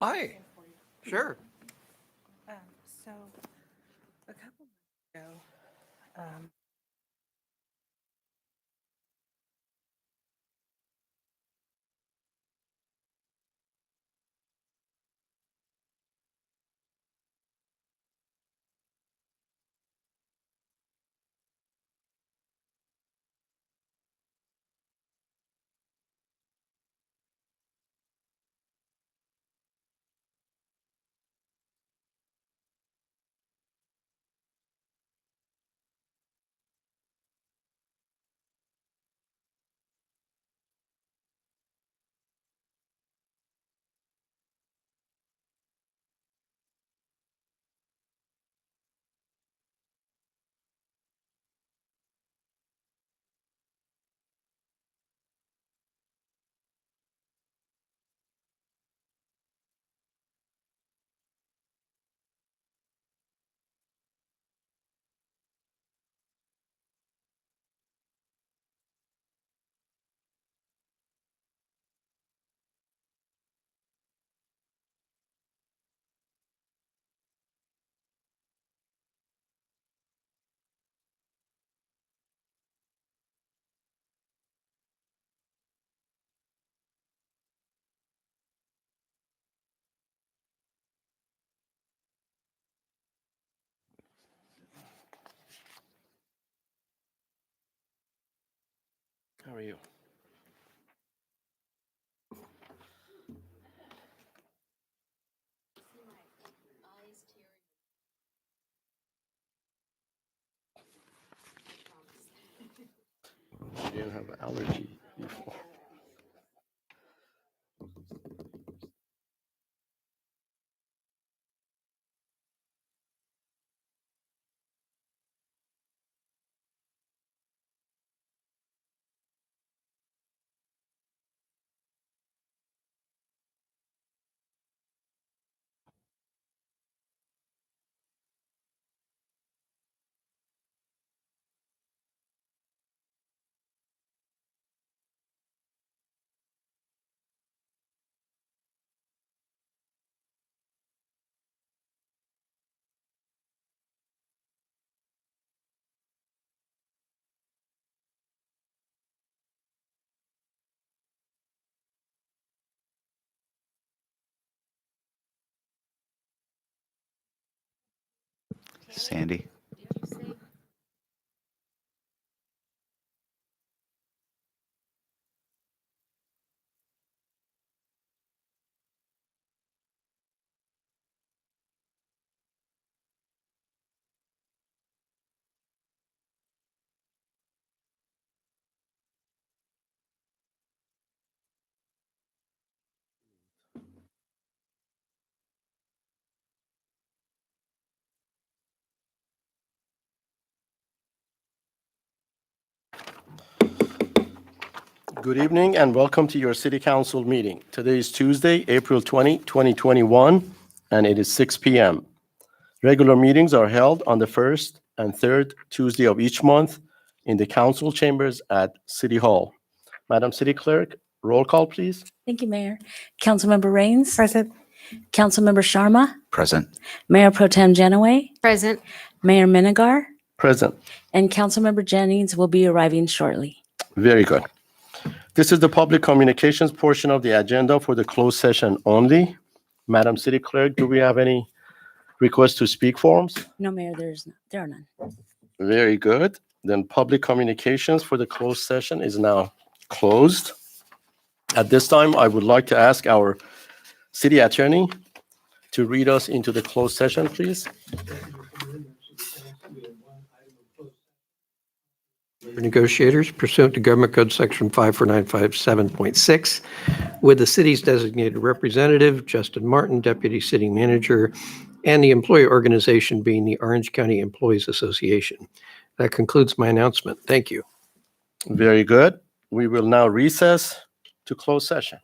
Hi. Sure. So, a couple months ago, How are you? You didn't have an allergy before. Sandy. Good evening and welcome to your City Council meeting. Today is Tuesday, April 20, 2021, and it is 6 p.m. Regular meetings are held on the first and third Tuesday of each month in the council chambers at City Hall. Madam City Clerk, roll call, please. Thank you, Mayor. Councilmember Rains. present. Councilmember Sharma. Present. Mayor Pro Tem Genoway. Present. Mayor Minigar. Present. And Councilmember Jennings will be arriving shortly. Very good. This is the public communications portion of the agenda for the closed session only. Madam City Clerk, do we have any requests to speak forms? No, Mayor, there are none. Very good. Then public communications for the closed session is now closed. At this time, I would like to ask our city attorney to read us into the closed session, please. For negotiators pursuant to Government Code Section 54957.6 with the city's designated representative, Justin Martin, Deputy City Manager, and the employee organization being the Orange County Employees Association. That concludes my announcement. Thank you. Very good. We will now recess to closed session.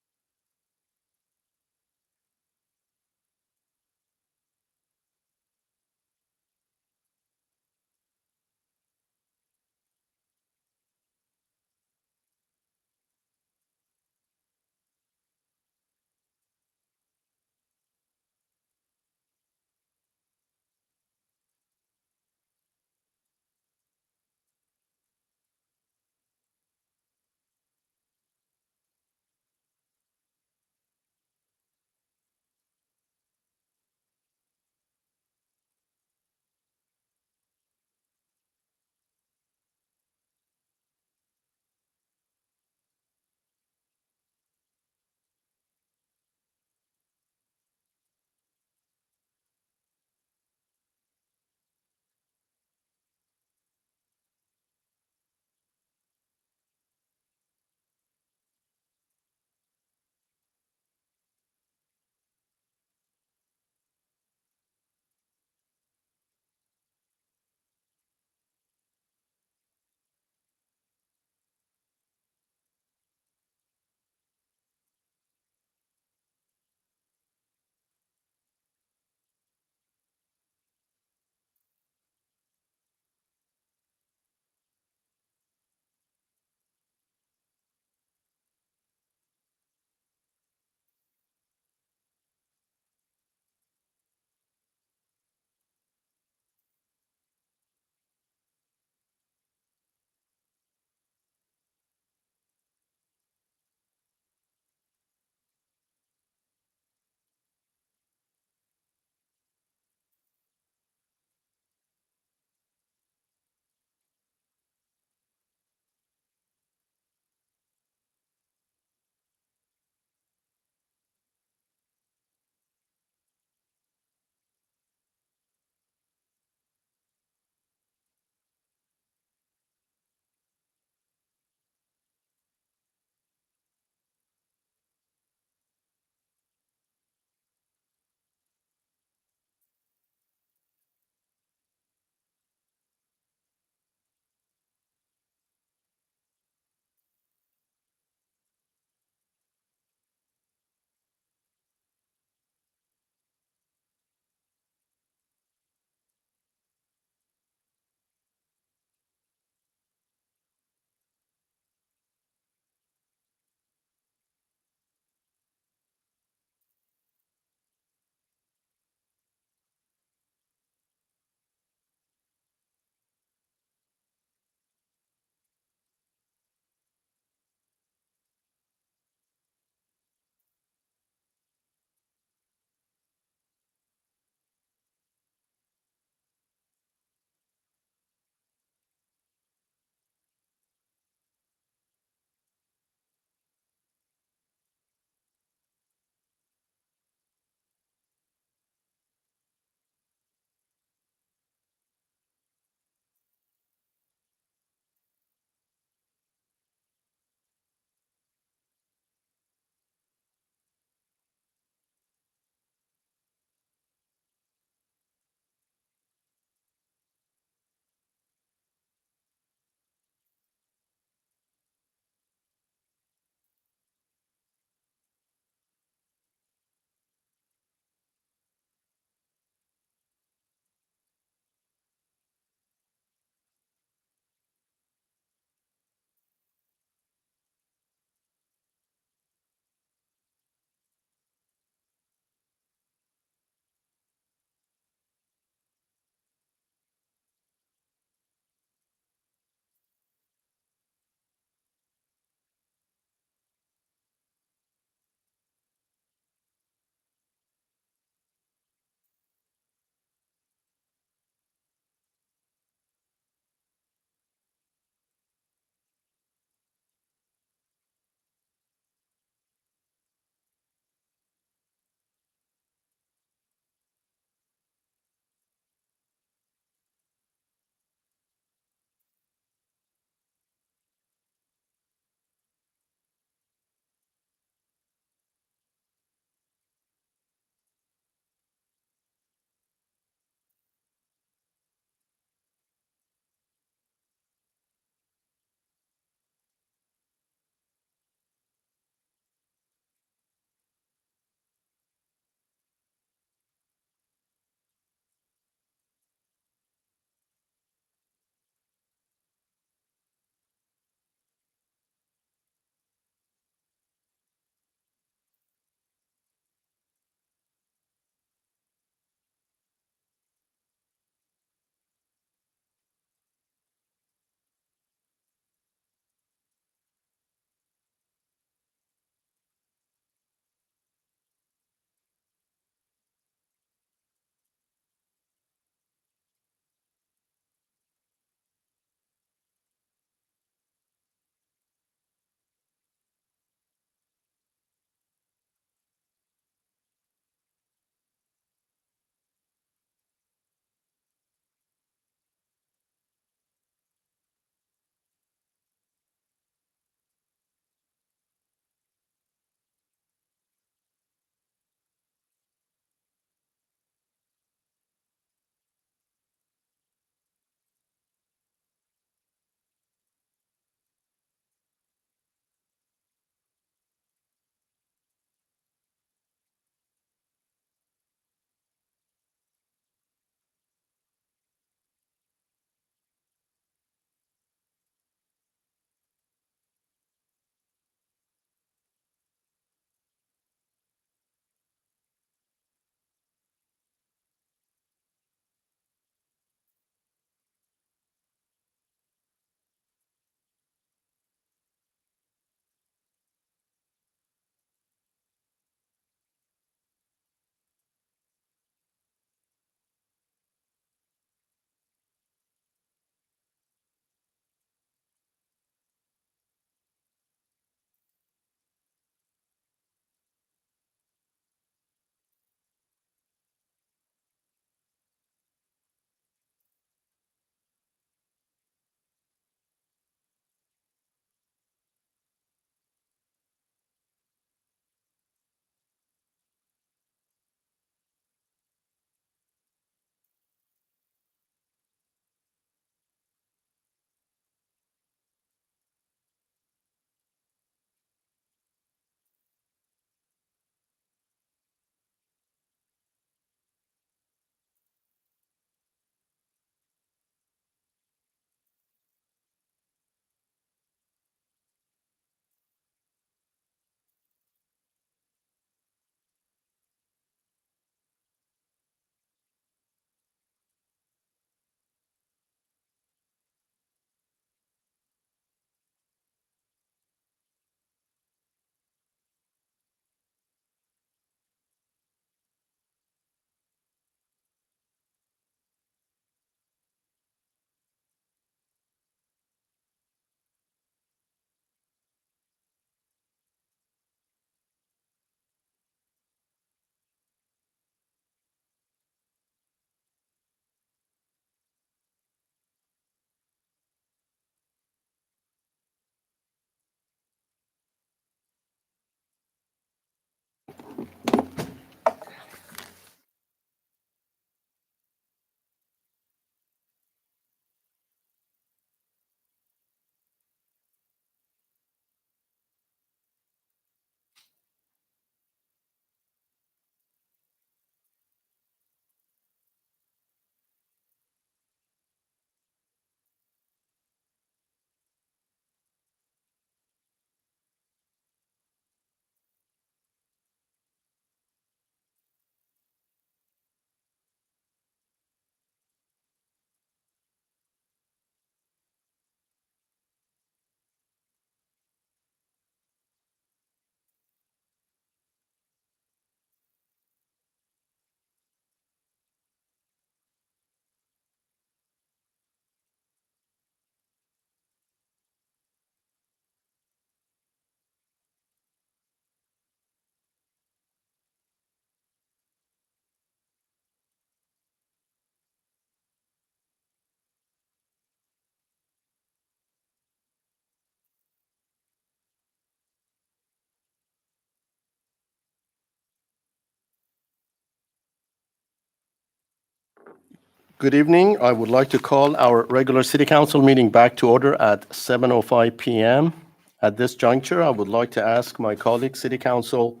Good evening. I would like to call our regular city council meeting back to order at 7:05 PM. At this juncture, I would like to ask my colleague, city council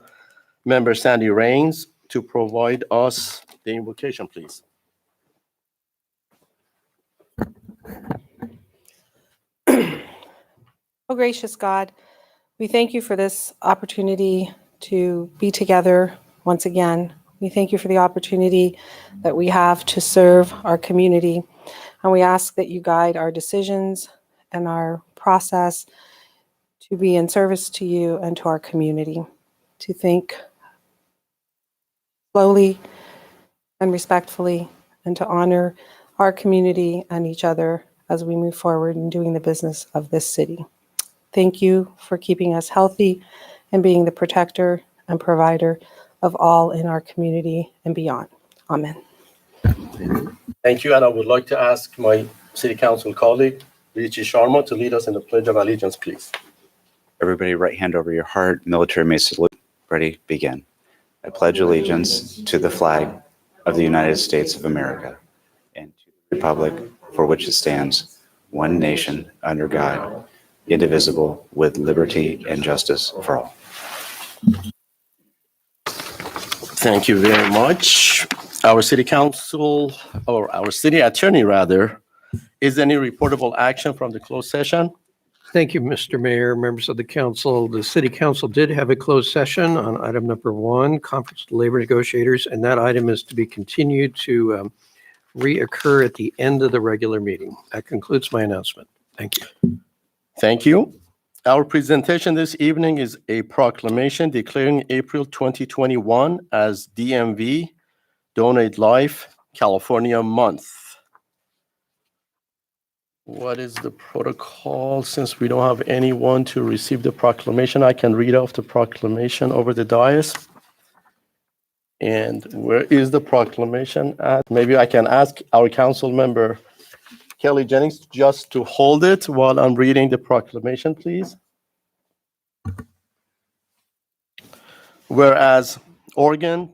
member Sandy Rains, to provide us the invocation, please. Oh, gracious God, we thank you for this opportunity to be together once again. We thank you for the opportunity that we have to serve our community. And we ask that you guide our decisions and our process to be in service to you and to our community, to think slowly and respectfully, and to honor our community and each other as we move forward in doing the business of this city. Thank you for keeping us healthy and being the protector and provider of all in our community and beyond. Amen. Thank you, and I would like to ask my city council colleague, Rishi Sharma, to lead us in the Pledge of Allegiance, please. Everybody, right hand over your heart. Military may salute. Ready, begin. I pledge allegiance to the flag of the United States of America and to the republic for which it stands, one nation, under God, indivisible, with liberty and justice for all. Thank you very much. Our city council, or our city attorney rather, is any reportable action from the closed session? Thank you, Mr. Mayor, members of the council. The city council did have a closed session on item number 1, conference with labor negotiators, and that item is to be continued to reoccur at the end of the regular meeting. That concludes my announcement. Thank you. Thank you. Our presentation this evening is a proclamation declaring April 2021 as DMV, Donate Life, California Month. What is the protocol? Since we don't have anyone to receive the proclamation, I can read off the proclamation over the dais. And where is the proclamation at? Maybe I can ask our council member, Kelly Jennings, just to hold it while I'm reading the proclamation, please. Whereas organ,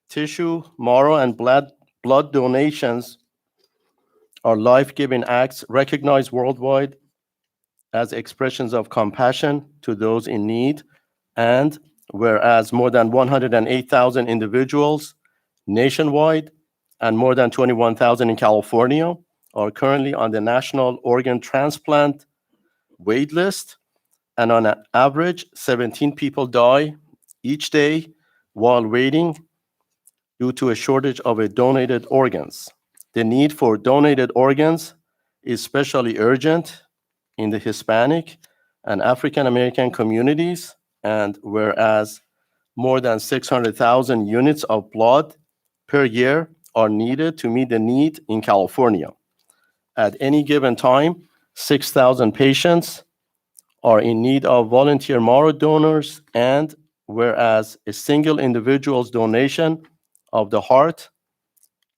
tissue, marrow, and blood donations are life-giving acts recognized worldwide as expressions of compassion to those in need, and whereas more than 108,000 individuals nationwide and more than 21,000 in California are currently on the National Organ Transplant wait list, and on an average, 17 people die each day while waiting due to a shortage of donated organs. The need for donated organs is especially urgent in the Hispanic and African American communities, and whereas more than 600,000 units of blood per year are needed to meet the need in California. At any given time, 6,000 patients are in need of volunteer marrow donors, and whereas a single individual's donation of the heart,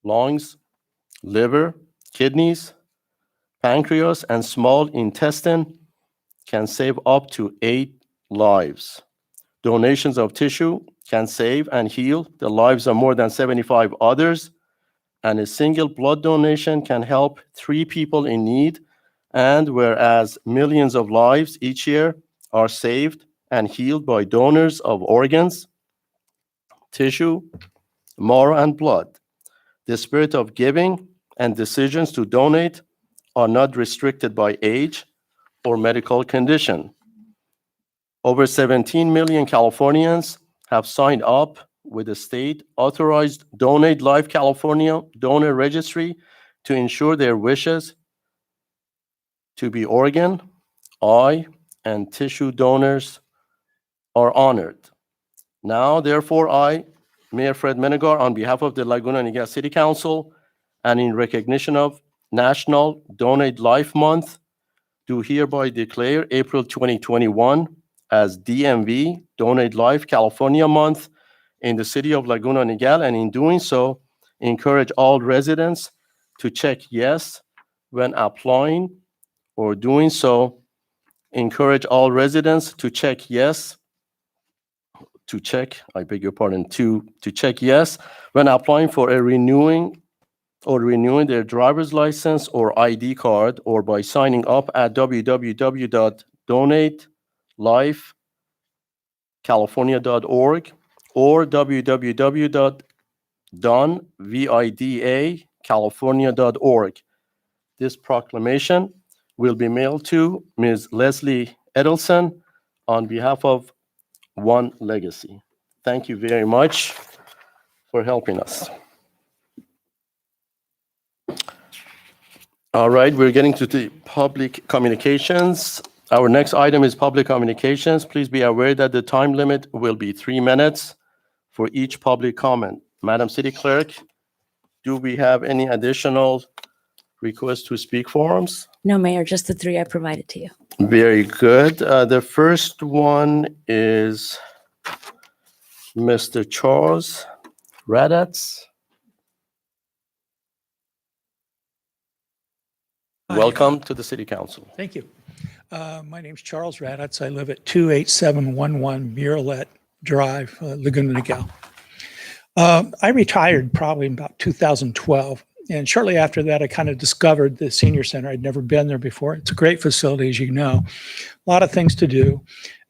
lungs, liver, kidneys, pancreas, and small intestine can save up to 8 lives. Donations of tissue can save and heal the lives of more than 75 others, and a single blood donation can help 3 people in need, and whereas millions of lives each year are saved and healed by donors of organs, tissue, marrow, and blood. The spirit of giving and decisions to donate are not restricted by age or medical condition. Over 17 million Californians have signed up with the state-authorized Donate Life California donor registry to ensure their wishes to be organ, eye, and tissue donors are honored. Now, therefore, I, Mayor Fred Menegar, on behalf of the Laguna Niguel City Council, and in recognition of National Donate Life Month, do hereby declare April 2021 as DMV, Donate Life California Month in the city of Laguna Niguel, and in doing so, encourage all residents to check yes when applying, or doing so, encourage all residents to check yes to check yes when applying for a renewing or renewing their driver's license or ID card, or by signing up at www.donatelifecalifornia.org or www.donvidacalifornia.org. This proclamation will be mailed to Ms. Leslie Edelson on behalf of One Legacy. Thank you very much for helping us. All right, we're getting to the public communications. Our next item is public communications. Please be aware that the time limit will be 3 minutes for each public comment. Madam City Clerk, do we have any additional requests to speak forms? No, Mayor, just the 3 I provided to you. Very good. The first one is Mr. Charles Radatz. Hi. Welcome to the City Council. Thank you. My name's Charles Radatz. I live at 28711 Muralette Drive, Laguna Niguel. I retired probably in about 2012. And shortly after that, I kind of discovered the senior center. I'd never been there before. It's a great facility, as you know. A lot of things to do.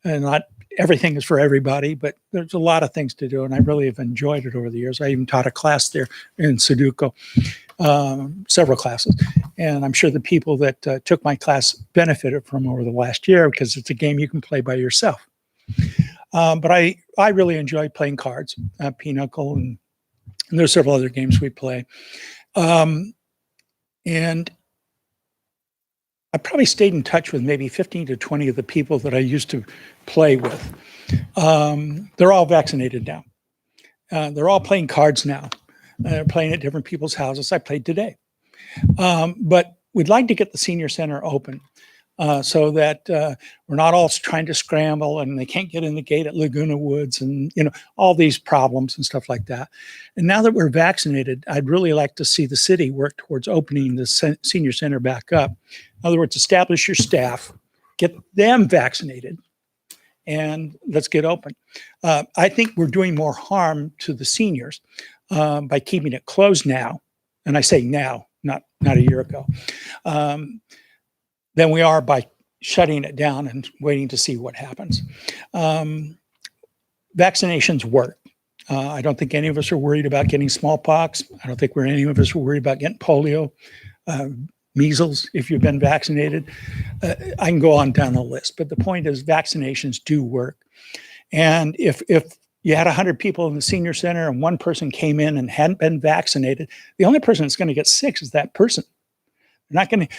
And not everything is for everybody, but there's a lot of things to do. And I really have enjoyed it over the years. I even taught a class there in Sudoku, several classes. And I'm sure the people that took my class benefited from over the last year because it's a game you can play by yourself. But I really enjoy playing cards, Pinochle, and there's several other games we play. And I probably stayed in touch with maybe 15 to 20 of the people that I used to play with. They're all vaccinated now. They're all playing cards now. They're playing at different people's houses. I played today. But we'd like to get the senior center open so that we're not all trying to scramble and they can't get in the gate at Laguna Woods and, you know, all these problems and stuff like that. And now that we're vaccinated, I'd really like to see the city work towards opening the senior center back up. In other words, establish your staff, get them vaccinated, and let's get open. I think we're doing more harm to the seniors by keeping it closed now, and I say now, not a year ago, than we are by shutting it down and waiting to see what happens. Vaccinations work. I don't think any of us are worried about getting smallpox. I don't think any of us are worried about getting polio, measles, if you've been vaccinated. I can go on down the list, but the point is vaccinations do work. And if you had 100 people in the senior center and one person came in and hadn't been vaccinated, the only person that's going to get sick is that person. They're not going to,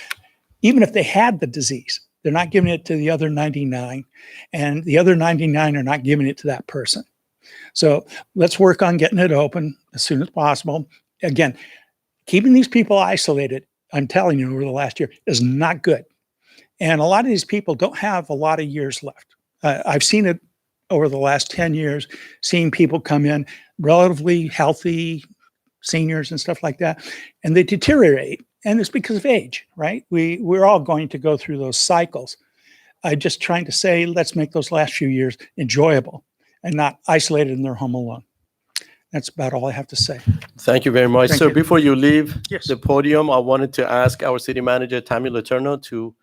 even if they had the disease, they're not giving it to the other 99, and the other 99 are not giving it to that person. So let's work on getting it open as soon as possible. Again, keeping these people isolated, I'm telling you, over the last year is not good. And a lot of these people don't have a lot of years left. I've seen it over the last 10 years, seeing people come in relatively healthy, seniors and stuff like that, and they deteriorate. And it's because of age, right? We're all going to go through those cycles. I'm just trying to say, let's make those last few years enjoyable and not isolated in their home alone. That's about all I have to say. Thank you very much. Thank Sir, you. before you leave Yes. the podium, I wanted to ask our city manager, Tammy Letourneau, to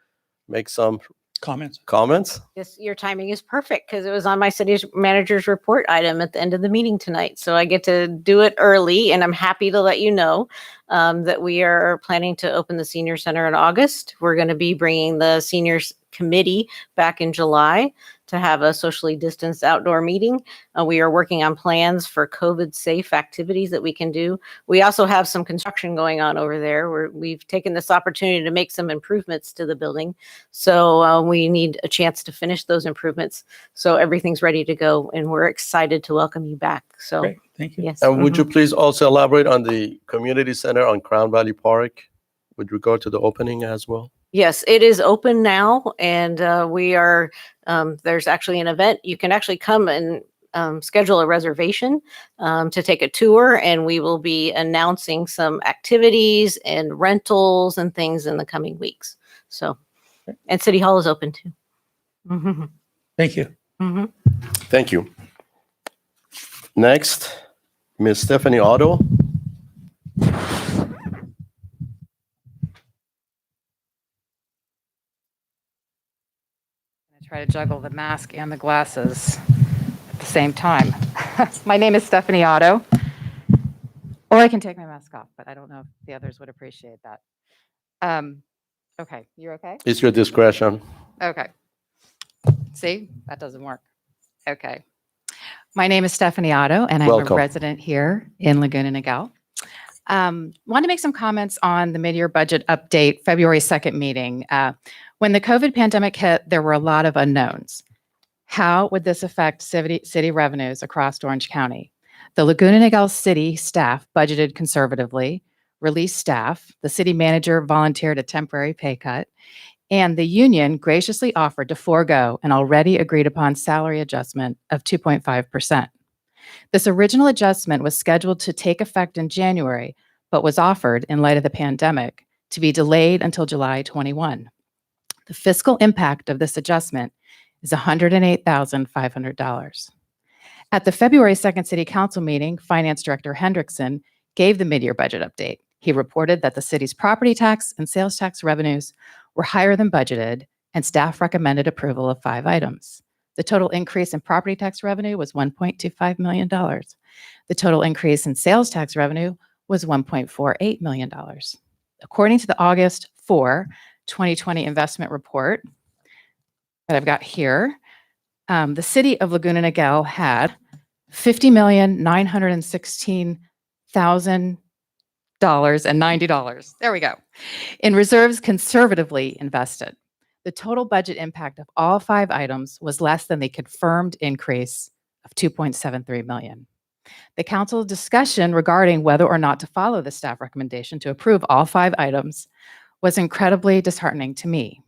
make some Comments? comments. Yes, your timing is perfect because it was on my city manager's report item at the end of the meeting tonight. So I get to do it early, and I'm happy to let you know that we are planning to open the senior center in August. We're going to be bringing the seniors committee back in July to have a socially distanced outdoor meeting. We are working on plans for COVID-safe activities that we can do. We also have some construction going on over there where we've taken this opportunity to make some improvements to the building. So we need a chance to finish those improvements. So everything's ready to go, and we're excited to welcome you back. So Great, thank you. yes. And would you please also elaborate on the community center on Crown Valley Park with regard to the opening as well? Yes, it is open now, and we are, there's actually an event. You can actually come and schedule a reservation to take a tour, and we will be announcing some activities and rentals and things in the coming weeks. So, and City Hall is open too. Mhm. Thank you. Mhm. Thank you. Next, Ms. Stephanie Otto. Try to juggle the mask and the glasses at the same time. My name is Stephanie Otto. Or I can take my mask off, but I don't know if the others would appreciate that. Okay, you're okay? It's your discretion. Okay. See, that doesn't work. Okay. My name is Stephanie Otto, and I'm Welcome. a resident here in Laguna Niguel. Want to make some comments on the mid-year budget update, February 2nd meeting. When the COVID pandemic hit, there were a lot of unknowns. How would this affect city revenues across Orange County? The Laguna Niguel city staff budgeted conservatively, released staff, the city manager volunteered a temporary pay cut, and the union graciously offered to forego an already agreed upon salary adjustment of 2.5%. This original adjustment was scheduled to take effect in January, but was offered, in light of the pandemic, to be delayed until July 21. The fiscal impact of this adjustment is $108,500. At the February 2nd City Council meeting, Finance Director Hendrickson gave the mid-year budget update. He reported that the city's property tax and sales tax revenues were higher than budgeted, and staff recommended approval of 5 items. The total increase in property tax revenue was $1.25 million. The total increase in sales tax revenue was $1.48 million. According to the August 4, 2020 investment report that I've got here, the city of Laguna Niguel had $50,916,090. There we go. In reserves conservatively invested. The total budget impact of all 5 items was less than the confirmed increase of $2.73 million. The council discussion regarding whether or not to follow the staff recommendation to approve all 5 items was incredibly disheartening to me.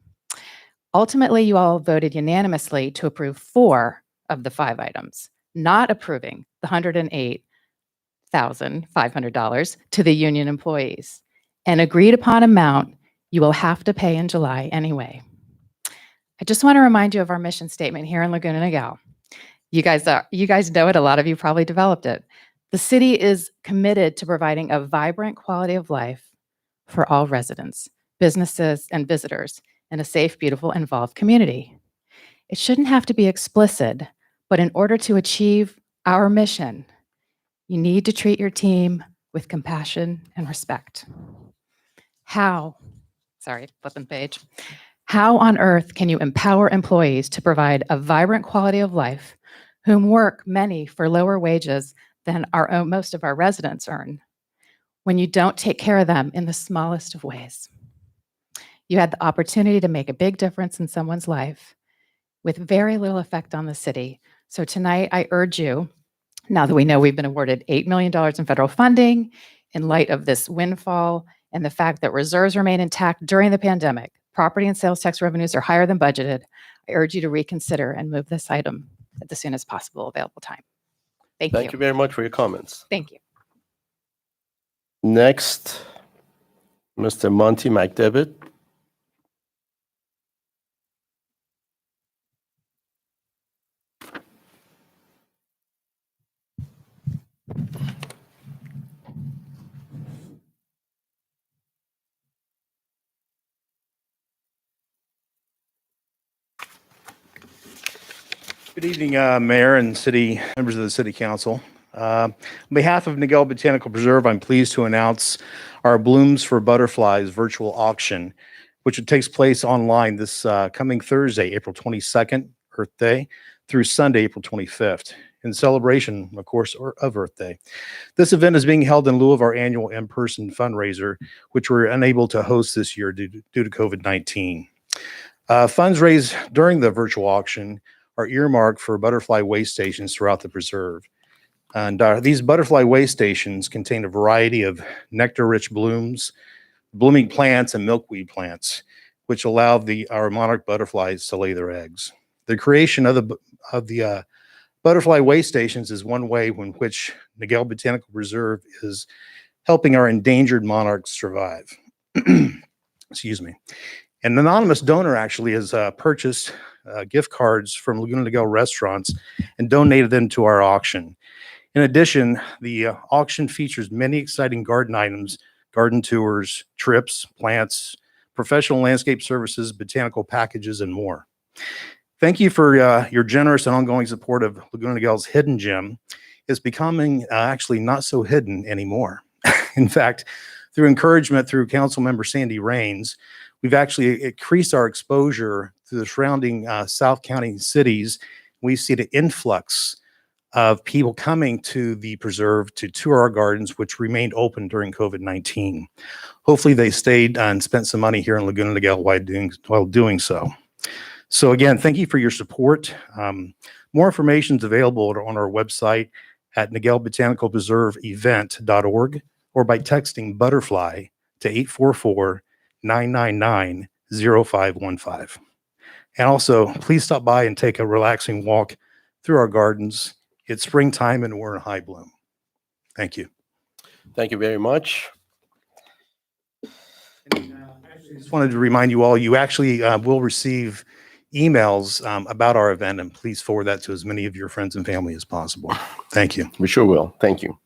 Ultimately, you all voted unanimously to approve 4 of the 5 items, not approving the $108,500 to the union employees, an agreed upon amount you will have to pay in July anyway. I just want to remind you of our mission statement here in Laguna Niguel. You guys know it. A lot of you probably developed it. The city is committed to providing a vibrant quality of life for all residents, businesses, and visitors in a safe, beautiful, involved community. It shouldn't have to be explicit, but in order to achieve our mission, you need to treat your team with compassion and respect. How on earth can you empower employees to provide a vibrant quality of life whom work many for lower wages than most of our residents earn when you don't take care of them in the smallest of ways? You had the opportunity to make a big difference in someone's life with very little effect on the city. So tonight, I urge you, now that we know we've been awarded $8 million in federal funding, in light of this windfall and the fact that reserves remain intact during the pandemic, property and sales tax revenues are higher than budgeted, I urge you to reconsider and move this item at the soonest possible available time. Thank you. Thank you very much for your comments. Thank you. Next, Mr. Monty McDevitt. Good evening, Mayor and city members of the City Council. On behalf of Miguel Botanical Preserve, I'm pleased to announce our Blooms for Butterflies virtual auction, which takes place online this coming Thursday, April 22nd, Earth Day, through Sunday, April 25th, in celebration, of course, of Earth Day. This event is being held in lieu of our annual in-person fundraiser, which we're unable to host this year due to COVID-19. Funds raised during the virtual auction are earmarked for butterfly waste stations throughout the preserve. And these butterfly waste stations contain a variety of nectar-rich blooms, blooming plants, and milkweed plants, which allow our monarch butterflies to lay their eggs. The creation of the butterfly waste stations is one way in which Miguel Botanical Preserve is helping our endangered monarchs survive. Excuse me. An anonymous donor actually has purchased gift cards from Laguna Niguel restaurants and donated them to our auction. In addition, the auction features many exciting garden items, garden tours, trips, plants, professional landscape services, botanical packages, and more. Thank you for your generous and ongoing support of Laguna Niguel's hidden gem. It's becoming actually not so hidden anymore. In fact, through encouragement through Councilmember Sandy Rains, we've actually increased our exposure to the surrounding South County cities. We've seen an influx of people coming to the preserve to tour our gardens, which remained open during COVID-19. Hopefully they stayed and spent some money here in Laguna Niguel while doing so. So again, thank you for your support. More information is available on our website at miguelbotanicalpreserveevent.org or by texting butterfly to 844-999-0515. And also, please stop by and take a relaxing walk through our gardens. It's springtime and we're in high bloom. Thank you. Thank you very much. I just wanted to remind you all, you actually will receive emails about our event, and please forward that to as many of your friends and family as possible. Thank you. We sure will. Thank you.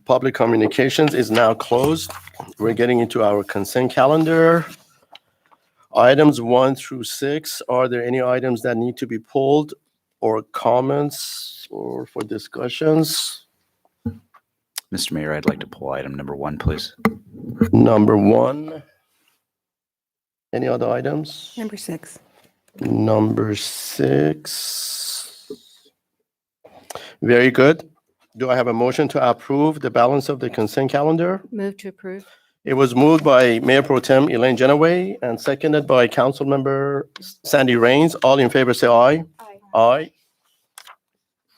Public communications is now closed. We're getting into our consent calendar. Items 1 through 6. Are there any items that need to be pulled or comments or for discussions? Mr. Mayor, I'd like to pull item number 1, please. Number 1. Any other items? Number 6. Number 6. Very good. Do I have a motion to approve the balance of the consent calendar? Move to approve. It was moved by Mayor Pro Tem Elaine Genoway and seconded by Councilmember Sandy Rains. All in favor say aye. Aye. Aye.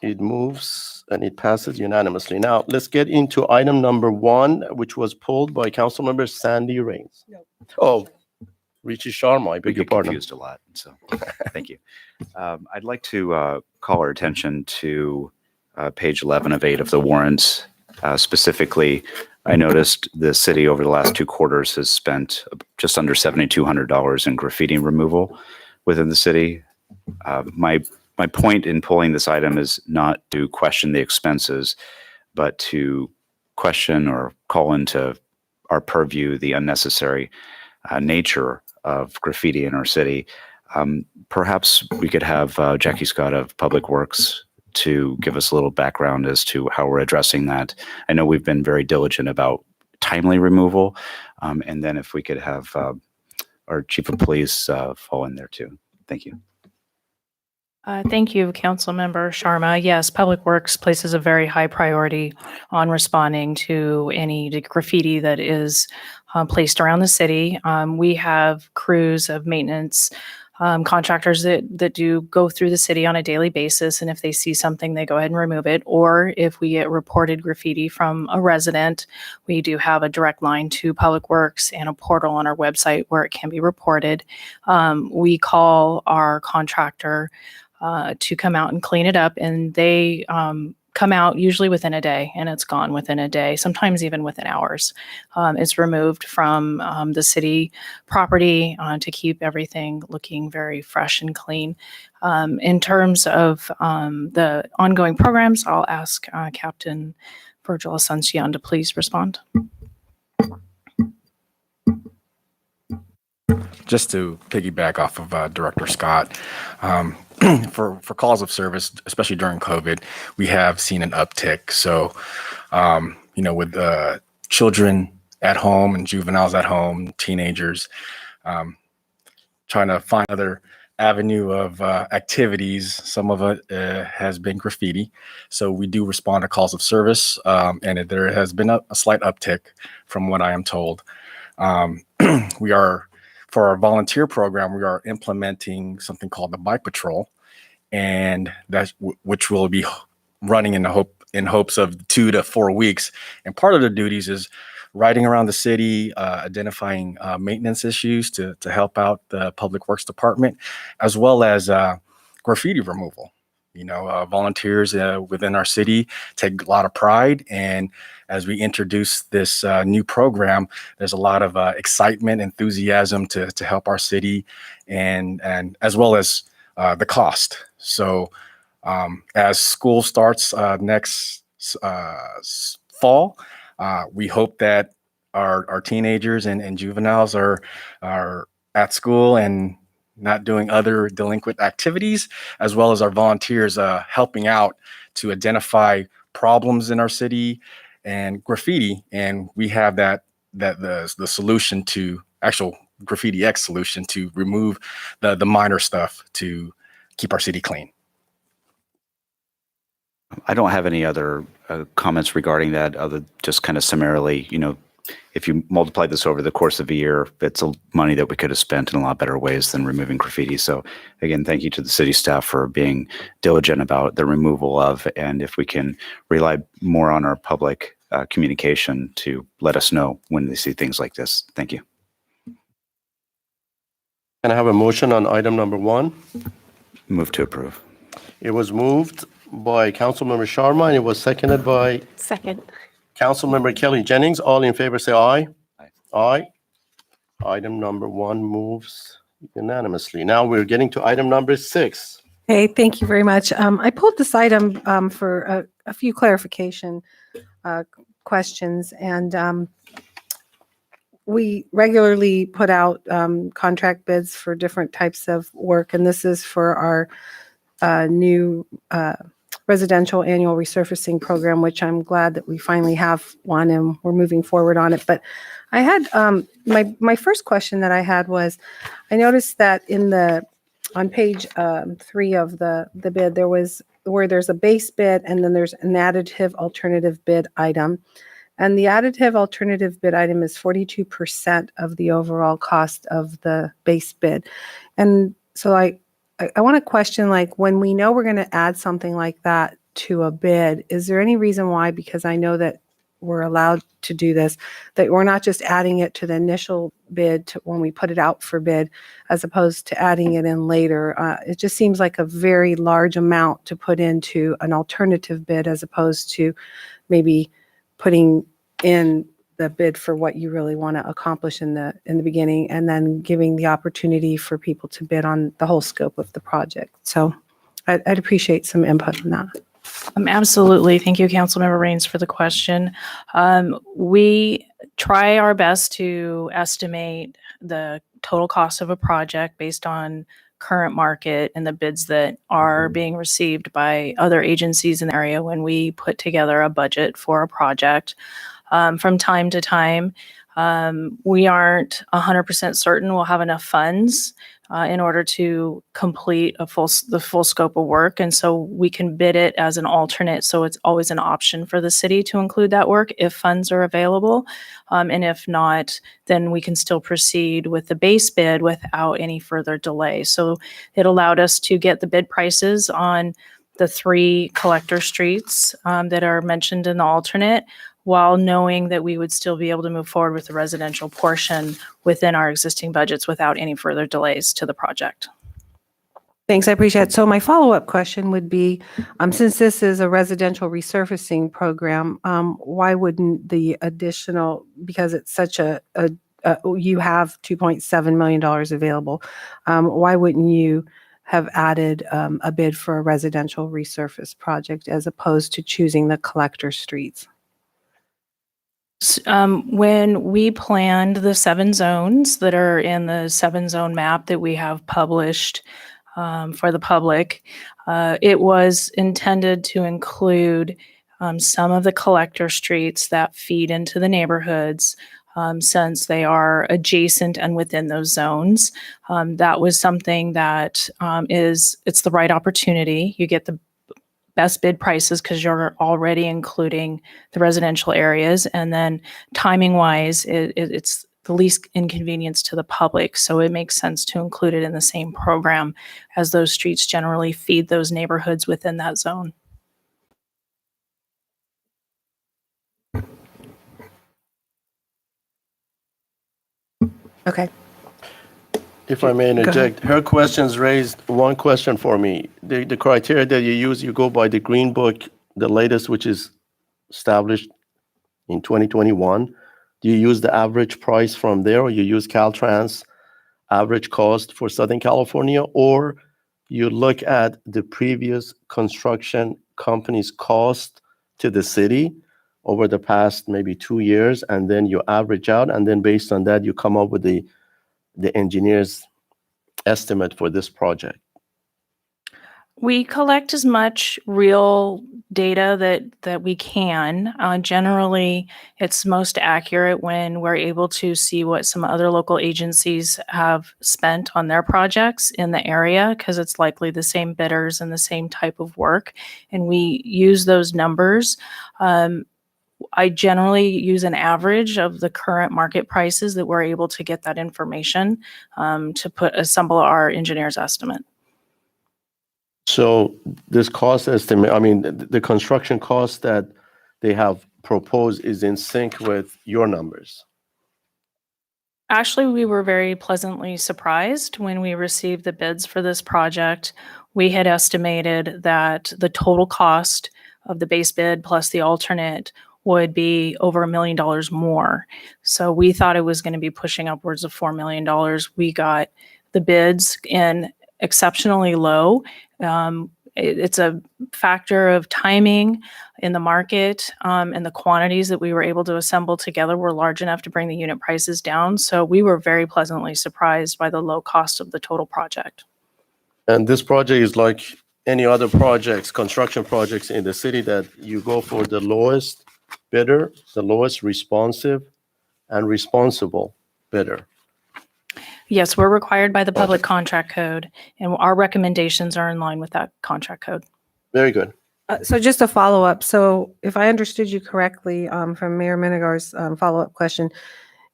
It moves and it passes unanimously. Now, let's get into item number 1, which was pulled by Councilmember Sandy Rains. No. Oh, Richie Sharma, I We beg your get pardon. confused a lot, so thank you. I'd like to call our attention to page 11 of 8 of the warrants. Specifically, I noticed the city over the last 2 quarters has spent just under $7,200 in graffiti removal within the city. My point in pulling this item is not to question the expenses, but to question or call into our purview the unnecessary nature of graffiti in our city. Perhaps we could have Jackie Scott of Public Works to give us a little background as to how we're addressing that. I know we've been very diligent about timely removal, and then if we could have our Chief of Police fall in there too. Thank you. Thank you, Councilmember Sharma. Yes, Public Works places a very high priority on responding to any graffiti that is placed around the city. We have crews of maintenance contractors that do go through the city on a daily basis, and if they see something, they go ahead and remove it. Or if we get reported graffiti from a resident, we do have a direct line to Public Works and a portal on our website where it can be reported. We call our contractor to come out and clean it up, and they come out usually within a day, and it's gone within a day, sometimes even within hours. It's removed from the city property to keep everything looking very fresh and clean. In terms of the ongoing programs, I'll ask Captain Virgil Asuncion to please respond. Just to piggyback off of Director Scott, for calls of service, especially during COVID, we have seen an uptick. So, with children at home and juveniles at home, teenagers, trying to find another avenue of activities, some of it has been graffiti. So we do respond to calls of service, and there has been a slight uptick from what I am told. For our volunteer program, we are implementing something called the Bike Patrol, and which will be running in hopes of 2 to 4 weeks. And part of the duties is riding around the city, identifying maintenance issues to help out the Public Works Department, as well as graffiti removal. Volunteers within our city take a lot of pride, and as we introduce this new program, there's a lot of excitement, enthusiasm to help our city, and as well as the cost. So as school starts next fall, we hope that our teenagers and juveniles are at school and not doing other delinquent activities, as well as our volunteers helping out to identify problems in our city and graffiti. And we have the solution to actual Graffiti X solution to remove the minor stuff to keep our city clean. I don't have any other comments regarding that, other just kind of summarily, if you multiply this over the course of a year, it's money that we could have spent in a lot better ways than removing graffiti. So again, thank you to the city staff for being diligent about the removal of, and if we can rely more on our public communication to let us know when they see things like this. Thank you. Can I have a motion on item number 1? Move to approve. It was moved by Councilmember Sharma, and it was seconded by Second. Councilmember Kelly Jennings. All in favor, say aye. Aye. Aye. Item number 1 moves unanimously. Now we're getting to item number 6. Hey, thank you very much. I pulled this item for a few clarification questions, and we regularly put out contract bids for different types of work, and this is for our new residential annual resurfacing program, which I'm glad that we finally have one and we're moving forward on it. But I had my first question that I had was, I noticed that on page 3 of the bid, there was where there's a base bid and then there's an additive alternative bid item. And the additive alternative bid item is 42% of the overall cost of the base bid. And so I want to question, like, when we know we're going to add something like that to a bid, is there any reason why, because I know that we're allowed to do this, that we're not just adding it to the initial bid to when we put it out for bid, as opposed to adding it in later? It just seems like a very large amount to put into an alternative bid, as opposed to maybe putting in the bid for what you really want to accomplish in the beginning, and then giving the opportunity for people to bid on the whole scope of the project. So I'd appreciate some input on that. Absolutely. Thank you, Councilmember Rains, for the question. We try our best to estimate the total cost of a project based on current market and the bids that are being received by other agencies in the area when we put together a budget for a project. From time to time, we aren't 100% certain we'll have enough funds in order to complete the full scope of work. And so we can bid it as an alternate. So it's always an option for the city to include that work if funds are available. And if not, then we can still proceed with the base bid without any further delay. So it allowed us to get the bid prices on the 3 collector streets that are mentioned in the alternate, while knowing that we would still be able to move forward with the residential portion within our existing budgets without any further delays to the project. Thanks, I appreciate it. So my follow-up question would be, since this is a residential resurfacing program, why wouldn't the additional, because it's such you have $2.7 million available, why wouldn't you have added a bid for a residential resurface project as opposed to choosing the collector streets? When we planned the 7 zones that are in the 7-zone map that we have published for the public, it was intended to include some of the collector streets that feed into the neighborhoods, since they are adjacent and within those zones. That was something that it's the right opportunity. You get the best bid prices because you're already including the residential areas, and then timing wise, it's the least inconvenience to the public. So it makes sense to include it in the same program, as those streets generally feed those neighborhoods within that zone. Okay. If I may interject, her questions raised one question for me. The criteria that you use, you go by the Green Book, the latest, which is established in 2021. Do you use the average price from there, or you use Caltrans average cost for Southern California, or you look at the previous construction company's cost to the city over the past maybe 2 years, and then you average out, and then based on that, you come up with the engineer's estimate for this project? We collect as much real data that we can. Generally, it's most accurate when we're able to see what some other local agencies have spent on their projects in the area, because it's likely the same bidders and the same type of work. And we use those numbers. I generally use an average of the current market prices that we're able to get that information to assemble our engineer's estimate. So this cost estimate, I mean, the construction cost that they have proposed is in sync with your numbers. Actually, we were very pleasantly surprised when we received the bids for this project. We had estimated that the total cost of the base bid plus the alternate would be over $1 million more. So we thought it was going to be pushing upwards of $4 million. We got the bids in exceptionally low. It's a factor of timing in the market, and the quantities that we were able to assemble together were large enough to bring the unit prices down. So we were very pleasantly surprised by the low cost of the total project. And this project is like any other projects, construction projects in the city, that you go for the lowest bidder, the lowest responsive and responsible bidder. Yes, we're required by the public contract code, and our recommendations are in line with that contract code. Very good. So just a follow-up. So if I understood you correctly, from Mayor Minigar's follow-up question,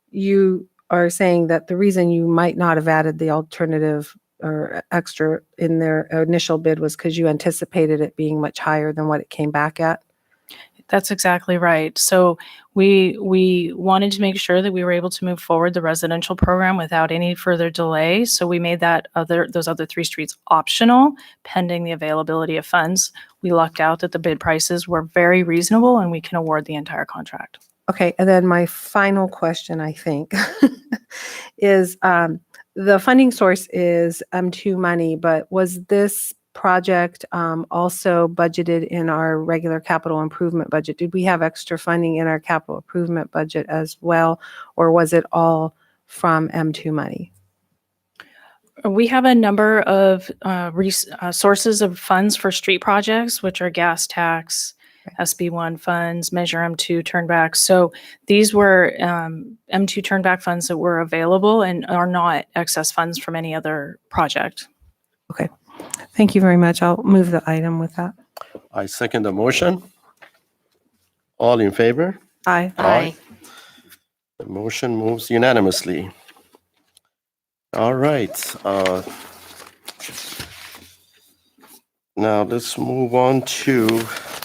you are saying that the reason you might not have added the alternative or extra in their initial bid was because you anticipated it being much higher than what it came back at? That's exactly right. So we wanted to make sure that we were able to move forward the residential program without any further delay. So we made those other 3 streets optional pending the availability of funds. We lucked out that the bid prices were very reasonable and we can award the entire contract. Okay, and then my final question, I think, is the funding source is M2 money, but was this project also budgeted in our regular capital improvement budget? Did we have extra funding in our capital improvement budget as well, or was it all from M2 money? We have a number of sources of funds for street projects, which are gas tax, SB1 funds, Measure M2 turnbacks. So these were M2 turnback funds that were available and are not excess funds from any other project. Okay. Thank you very much. I'll move the item with that. I second the motion. All in favor? Aye. Aye. The motion moves unanimously. All right. Now let's move on to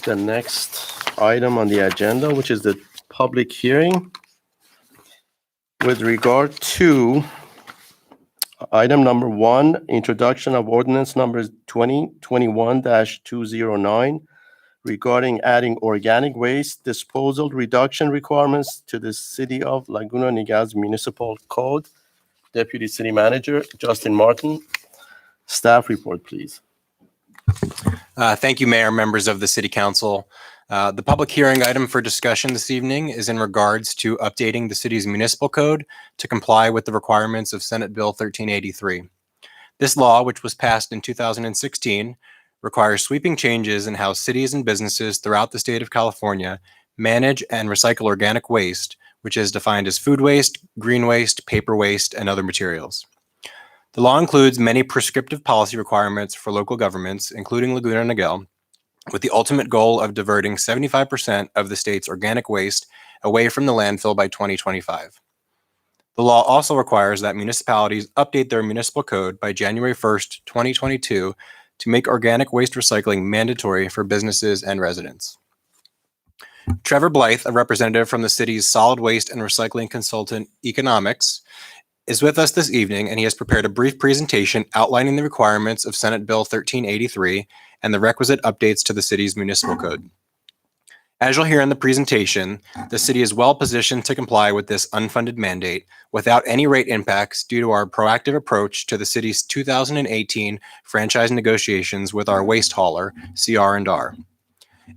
the next item on the agenda, which is the public hearing. With regard to item number 1, introduction of ordinance number 2021-209 regarding adding organic waste disposal reduction requirements to the City of Laguna Niguel's Municipal Code. Deputy City Manager Justin Martin, staff report, please. Thank you, Mayor, members of the City Council. The public hearing item for discussion this evening is in regards to updating the city's municipal code to comply with the requirements of Senate Bill 1383. This law, which was passed in 2016, requires sweeping changes in how cities and businesses throughout the state of California manage and recycle organic waste, which is defined as food waste, green waste, paper waste, and other materials. The law includes many prescriptive policy requirements for local governments, including Laguna Niguel, with the ultimate goal of diverting 75% of the state's organic waste away from the landfill by 2025. The law also requires that municipalities update their municipal code by January 1st, 2022 to make organic waste recycling mandatory for businesses and residents. Trevor Blythe, a representative from the city's solid waste and recycling consultant Economics, is with us this evening, and he has prepared a brief presentation outlining the requirements of Senate Bill 1383 and the requisite updates to the city's municipal code. As you'll hear in the presentation, the city is well positioned to comply with this unfunded mandate without any rate impacts due to our proactive approach to the city's 2018 franchise negotiations with our waste hauler, CR&R.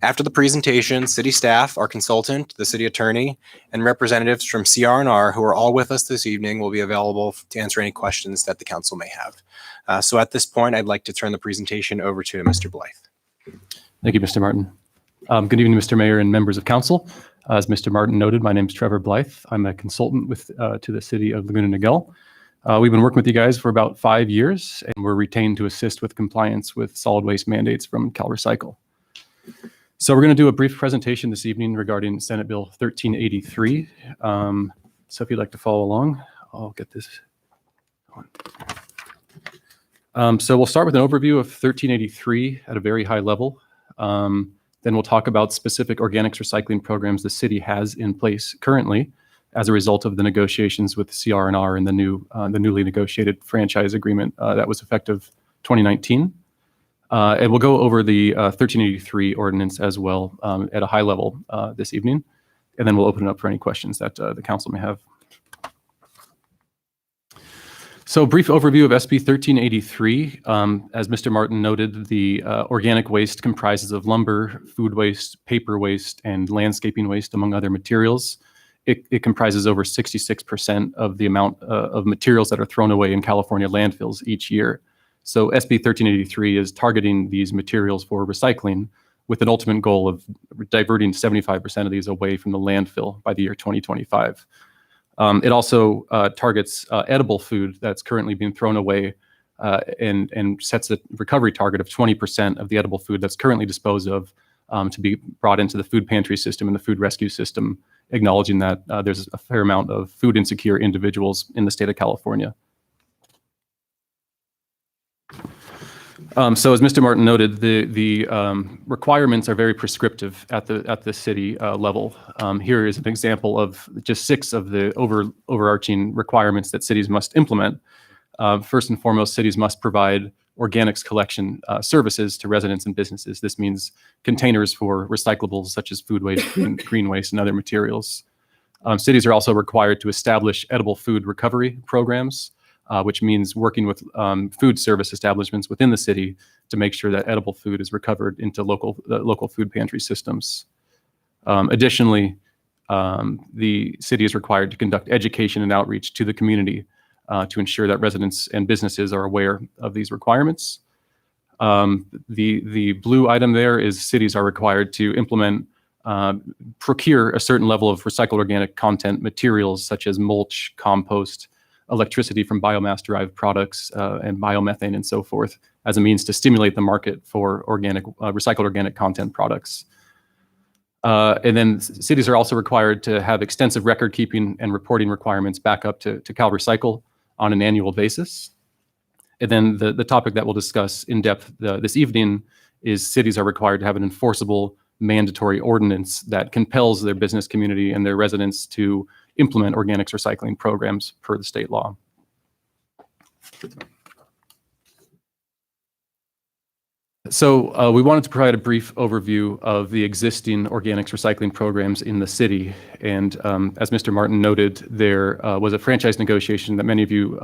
After the presentation, city staff, our consultant, the city attorney, and representatives from CR&R, who are all with us this evening, will be available to answer any questions that the council may have. So at this point, I'd like to turn the presentation over to Mr. Blythe. Thank you, Mr. Martin. Good evening, Mr. Mayor and members of council. As Mr. Martin noted, my name is Trevor Blythe. I'm a consultant to the city of Laguna Niguel. We've been working with you guys for about 5 years, and we're retained to assist with compliance with solid waste mandates from CalRecycle. So we're going to do a brief presentation this evening regarding Senate Bill 1383. So if you'd like to follow along, I'll get this on. So we'll start with an overview of 1383 at a very high level. Then we'll talk about specific organics recycling programs the city has in place currently as a result of the negotiations with CR&R and the newly negotiated franchise agreement that was effective 2019. And we'll go over the 1383 ordinance as well at a high level this evening. And then we'll open it up for any questions that the council may have. So brief overview of SB 1383. As Mr. Martin noted, the organic waste comprises of lumber, food waste, paper waste, and landscaping waste, among other materials. It comprises over 66% of the amount of materials that are thrown away in California landfills each year. So SB 1383 is targeting these materials for recycling with an ultimate goal of diverting 75% of these away from the landfill by the year 2025. It also targets edible food that's currently being thrown away and sets a recovery target of 20% of the edible food that's currently disposed of to be brought into the food pantry system and the food rescue system, acknowledging that there's a fair amount of food insecure individuals in the state of California. So as Mr. Martin noted, the requirements are very prescriptive at the city level. Here is an example of just 6 of the overarching requirements that cities must implement. First and foremost, cities must provide organics collection services to residents and businesses. This means containers for recyclables such as food waste, green waste, and other materials. Cities are also required to establish edible food recovery programs, which means working with food service establishments within the city to make sure that edible food is recovered into local food pantry systems. Additionally, the city is required to conduct education and outreach to the community to ensure that residents and businesses are aware of these requirements. The blue item there is cities are required to implement, procure a certain level of recycled organic content materials such as mulch, compost, electricity from biomass-derived products, and biomethane and so forth as a means to stimulate the market for recycled organic content products. And then cities are also required to have extensive record keeping and reporting requirements back up to CalRecycle on an annual basis. And then the topic that we'll discuss in depth this evening is cities are required to have an enforceable mandatory ordinance that compels their business community and their residents to implement organics recycling programs per the state law. So we wanted to provide a brief overview of the existing organics recycling programs in the city. And as Mr. Martin noted, there was a franchise negotiation that many of you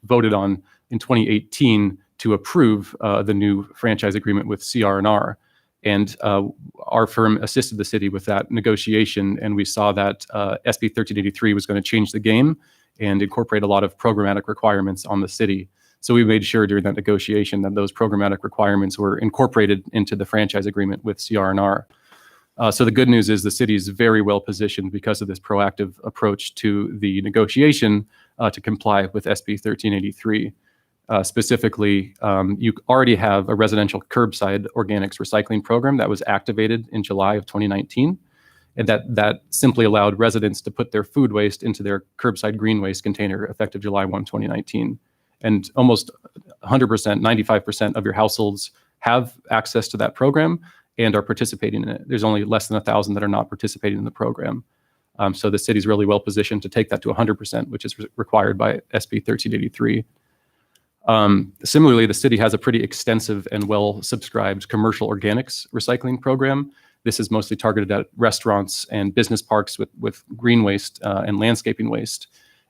voted on in 2018 to approve the new franchise agreement with CR&R. And our firm assisted the city with that negotiation, and we saw that SB 1383 was going to change the game and incorporate a lot of programmatic requirements on the city. So we made sure during that negotiation that those programmatic requirements were incorporated into the franchise agreement with CR&R. So the good news is the city is very well positioned because of this proactive approach to the negotiation to comply with SB 1383. Specifically, you already have a residential curbside organics recycling program that was activated in July of 2019. And that simply allowed residents to put their food waste into their curbside green waste container effective July 1, 2019. And almost 100%, 95% of your households have access to that program and are participating in it. There's only less than 1,000 that are not participating in the program. So the city's really well positioned to take that to 100%, which is required by SB 1383. Similarly, the city has a pretty extensive and well-subscribed commercial organics recycling program. This is mostly targeted at restaurants and business parks with green waste and landscaping waste.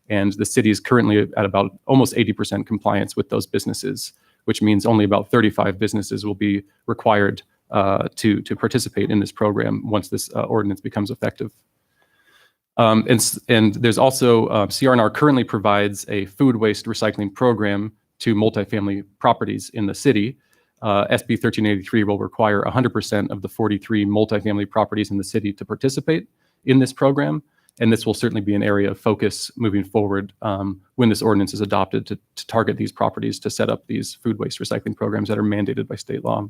And the city is currently at about almost 80% compliance with those businesses, which means only about 35 businesses will be required to participate in this program once this ordinance becomes effective. And there's also CR&R currently provides a food waste recycling program to multifamily properties in the city. SB 1383 will require 100% of the 43 multifamily properties in the city to participate in this program. And this will certainly be an area of focus moving forward when this ordinance is adopted to target these properties to set up these food waste recycling programs that are mandated by state law.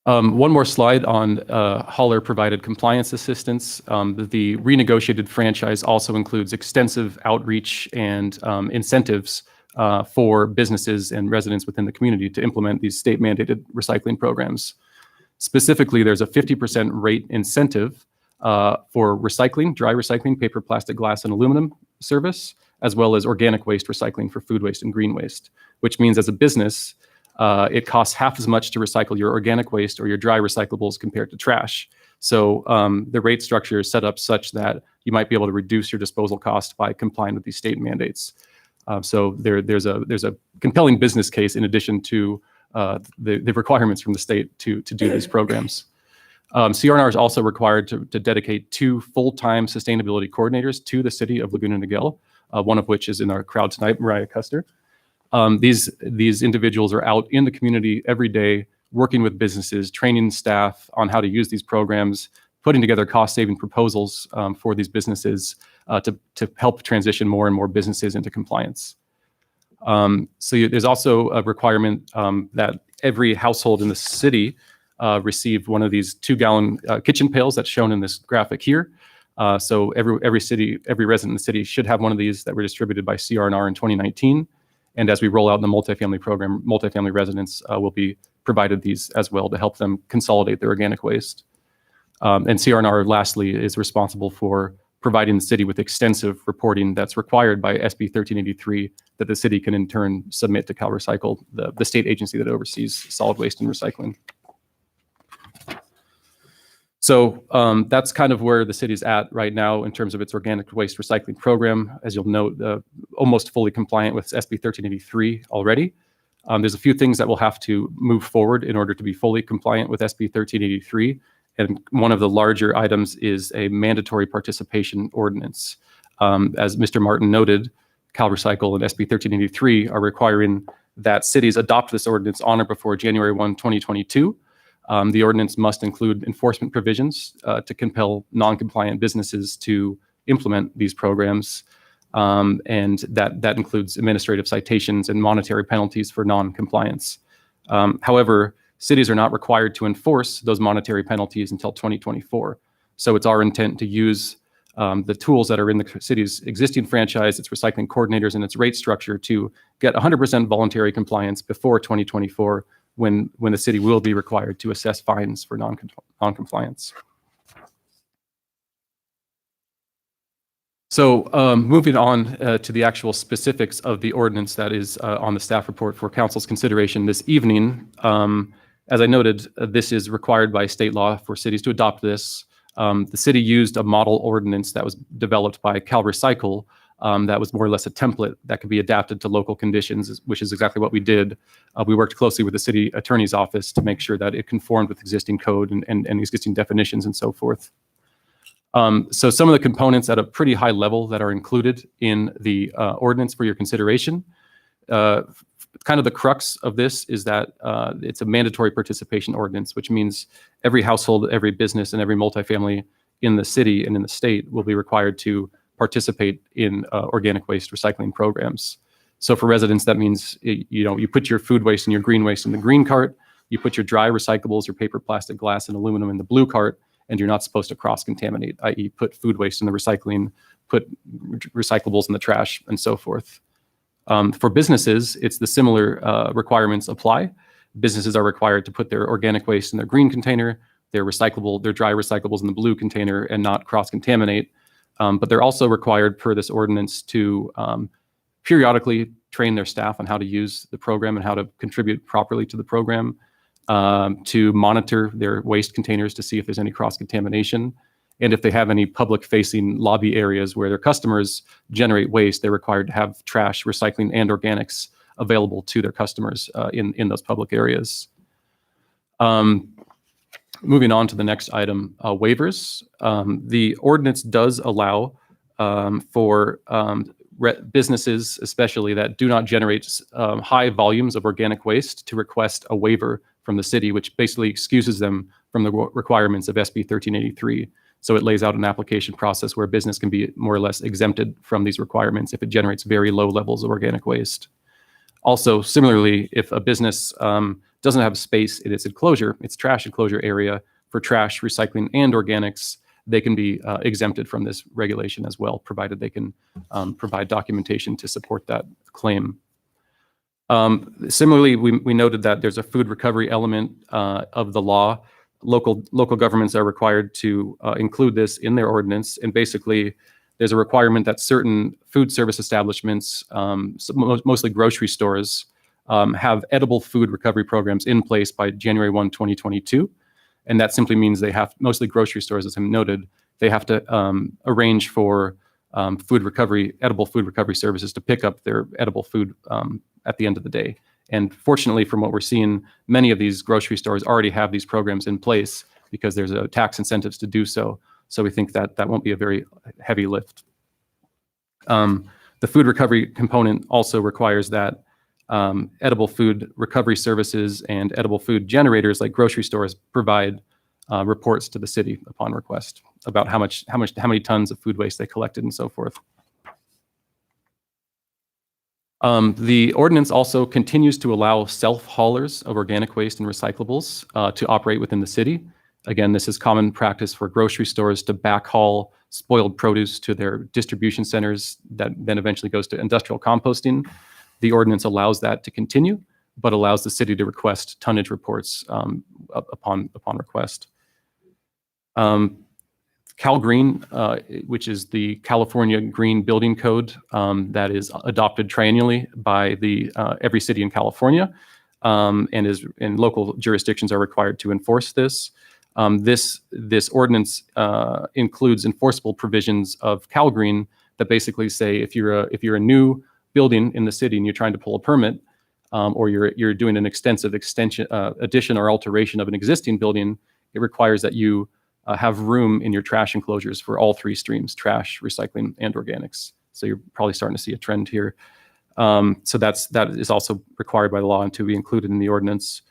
One more slide on hauler provided compliance assistance. The renegotiated franchise also includes extensive outreach and incentives for businesses and residents within the community to implement these state mandated recycling programs. Specifically, there's a 50% rate incentive for recycling, dry recycling, paper, plastic, glass, and aluminum service, as well as organic waste recycling for food waste and green waste, which means as a business, it costs half as much to recycle your organic waste or your dry recyclables compared to trash. So the rate structure is set up such that you might be able to reduce your disposal cost by complying with these state mandates. So there's a compelling business case in addition to the requirements from the state to do these programs. CR&R is also required to dedicate 2 full-time sustainability coordinators to the city of Laguna Niguel, one of which is in our crowd tonight, Mariah Custer. These individuals are out in the community every day, working with businesses, training staff on how to use these programs, putting together cost-saving proposals for these businesses to help transition more and more businesses into compliance. There's also a requirement that every household in the city receive one of these 2-gallon kitchen pails that's shown in this graphic here. So every resident in the city should have one of these that were distributed by CR&R in 2019. And as we roll out the multifamily program, multifamily residents will be provided these as well to help them consolidate their organic waste. And CR&R, lastly, is responsible for providing the city with extensive reporting that's required by SB 1383 that the city can in turn submit to CalRecycle, the state agency that oversees solid waste and recycling. So that's kind of where the city's at right now in terms of its organic waste recycling program. As you'll note, almost fully compliant with SB 1383 already. There's a few things that will have to move forward in order to be fully compliant with SB 1383. And one of the larger items is a mandatory participation ordinance. As Mr. Martin noted, CalRecycle and SB 1383 are requiring that cities adopt this ordinance on or before January 1, 2022. The ordinance must include enforcement provisions to compel non-compliant businesses to implement these programs. And that includes administrative citations and monetary penalties for non-compliance. However, cities are not required to enforce those monetary penalties until 2024. So it's our intent to use the tools that are in the city's existing franchise, its recycling coordinators, and its rate structure to get 100% voluntary compliance before 2024, when the city will be required to assess fines for non-compliance. So moving on to the actual specifics of the ordinance that is on the staff report for council's consideration this evening. As I noted, this is required by state law for cities to adopt this. The city used a model ordinance that was developed by CalRecycle that was more or less a template that could be adapted to local conditions, which is exactly what we did. We worked closely with the city attorney's office to make sure that it conformed with existing code and existing definitions and so forth. So some of the components at a pretty high level that are included in the ordinance for your consideration. Kind of the crux of this is that it's a mandatory participation ordinance, which means every household, every business, and every multifamily in the city and in the state will be required to participate in organic waste recycling programs. So for residents, that means you put your food waste and your green waste in the green cart, you put your dry recyclables, your paper, plastic, glass, and aluminum in the blue cart, and you're not supposed to cross-contaminate, i.e. put food waste in the recycling, put recyclables in the trash, and so forth. For businesses, it's the similar requirements apply. Businesses are required to put their organic waste in their green container, their dry recyclables in the blue container, and not cross-contaminate. But they're also required per this ordinance to periodically train their staff on how to use the program and how to contribute properly to the program, to monitor their waste containers to see if there's any cross-contamination. And if they have any public-facing lobby areas where their customers generate waste, they're required to have trash, recycling, and organics available to their customers in those public areas. Moving on to the next item, waivers. The ordinance does allow for businesses, especially that do not generate high volumes of organic waste, to request a waiver from the city, which basically excuses them from the requirements of SB 1383. So it lays out an application process where a business can be more or less exempted from these requirements if it generates very low levels of organic waste. Also, similarly, if a business doesn't have space in its enclosure, its trash enclosure area for trash, recycling, and organics, they can be exempted from this regulation as well, provided they can provide documentation to support that claim. Similarly, we noted that there's a food recovery element of the law. Local governments are required to include this in their ordinance, and basically there's a requirement that certain food service establishments, mostly grocery stores, have edible food recovery programs in place by January 1, 2022. And that simply means they have, mostly grocery stores, as I noted, they have to arrange for edible food recovery services to pick up their edible food at the end of the day. And fortunately, from what we're seeing, many of these grocery stores already have these programs in place because there's tax incentives to do so. So we think that that won't be a very heavy lift. The food recovery component also requires that edible food recovery services and edible food generators like grocery stores provide reports to the city upon request about how many tons of food waste they collected and so forth. The ordinance also continues to allow self-haulers of organic waste and recyclables to operate within the city. Again, this is common practice for grocery stores to backhaul spoiled produce to their distribution centers that then eventually goes to industrial composting. The ordinance allows that to continue, but allows the city to request tonnage reports upon request. Cal Green, which is the California Green Building Code that is adopted triennially by every city in California, and local jurisdictions are required to enforce this. This ordinance includes enforceable provisions of Cal Green that basically say if you're a new building in the city and you're trying to pull a permit, or you're doing an extensive addition or alteration of an existing building, it requires that you have room in your trash enclosures for all three streams: trash, recycling, and organics. So you're probably starting to see a trend here. So that is also required by the law and to be included in the ordinance.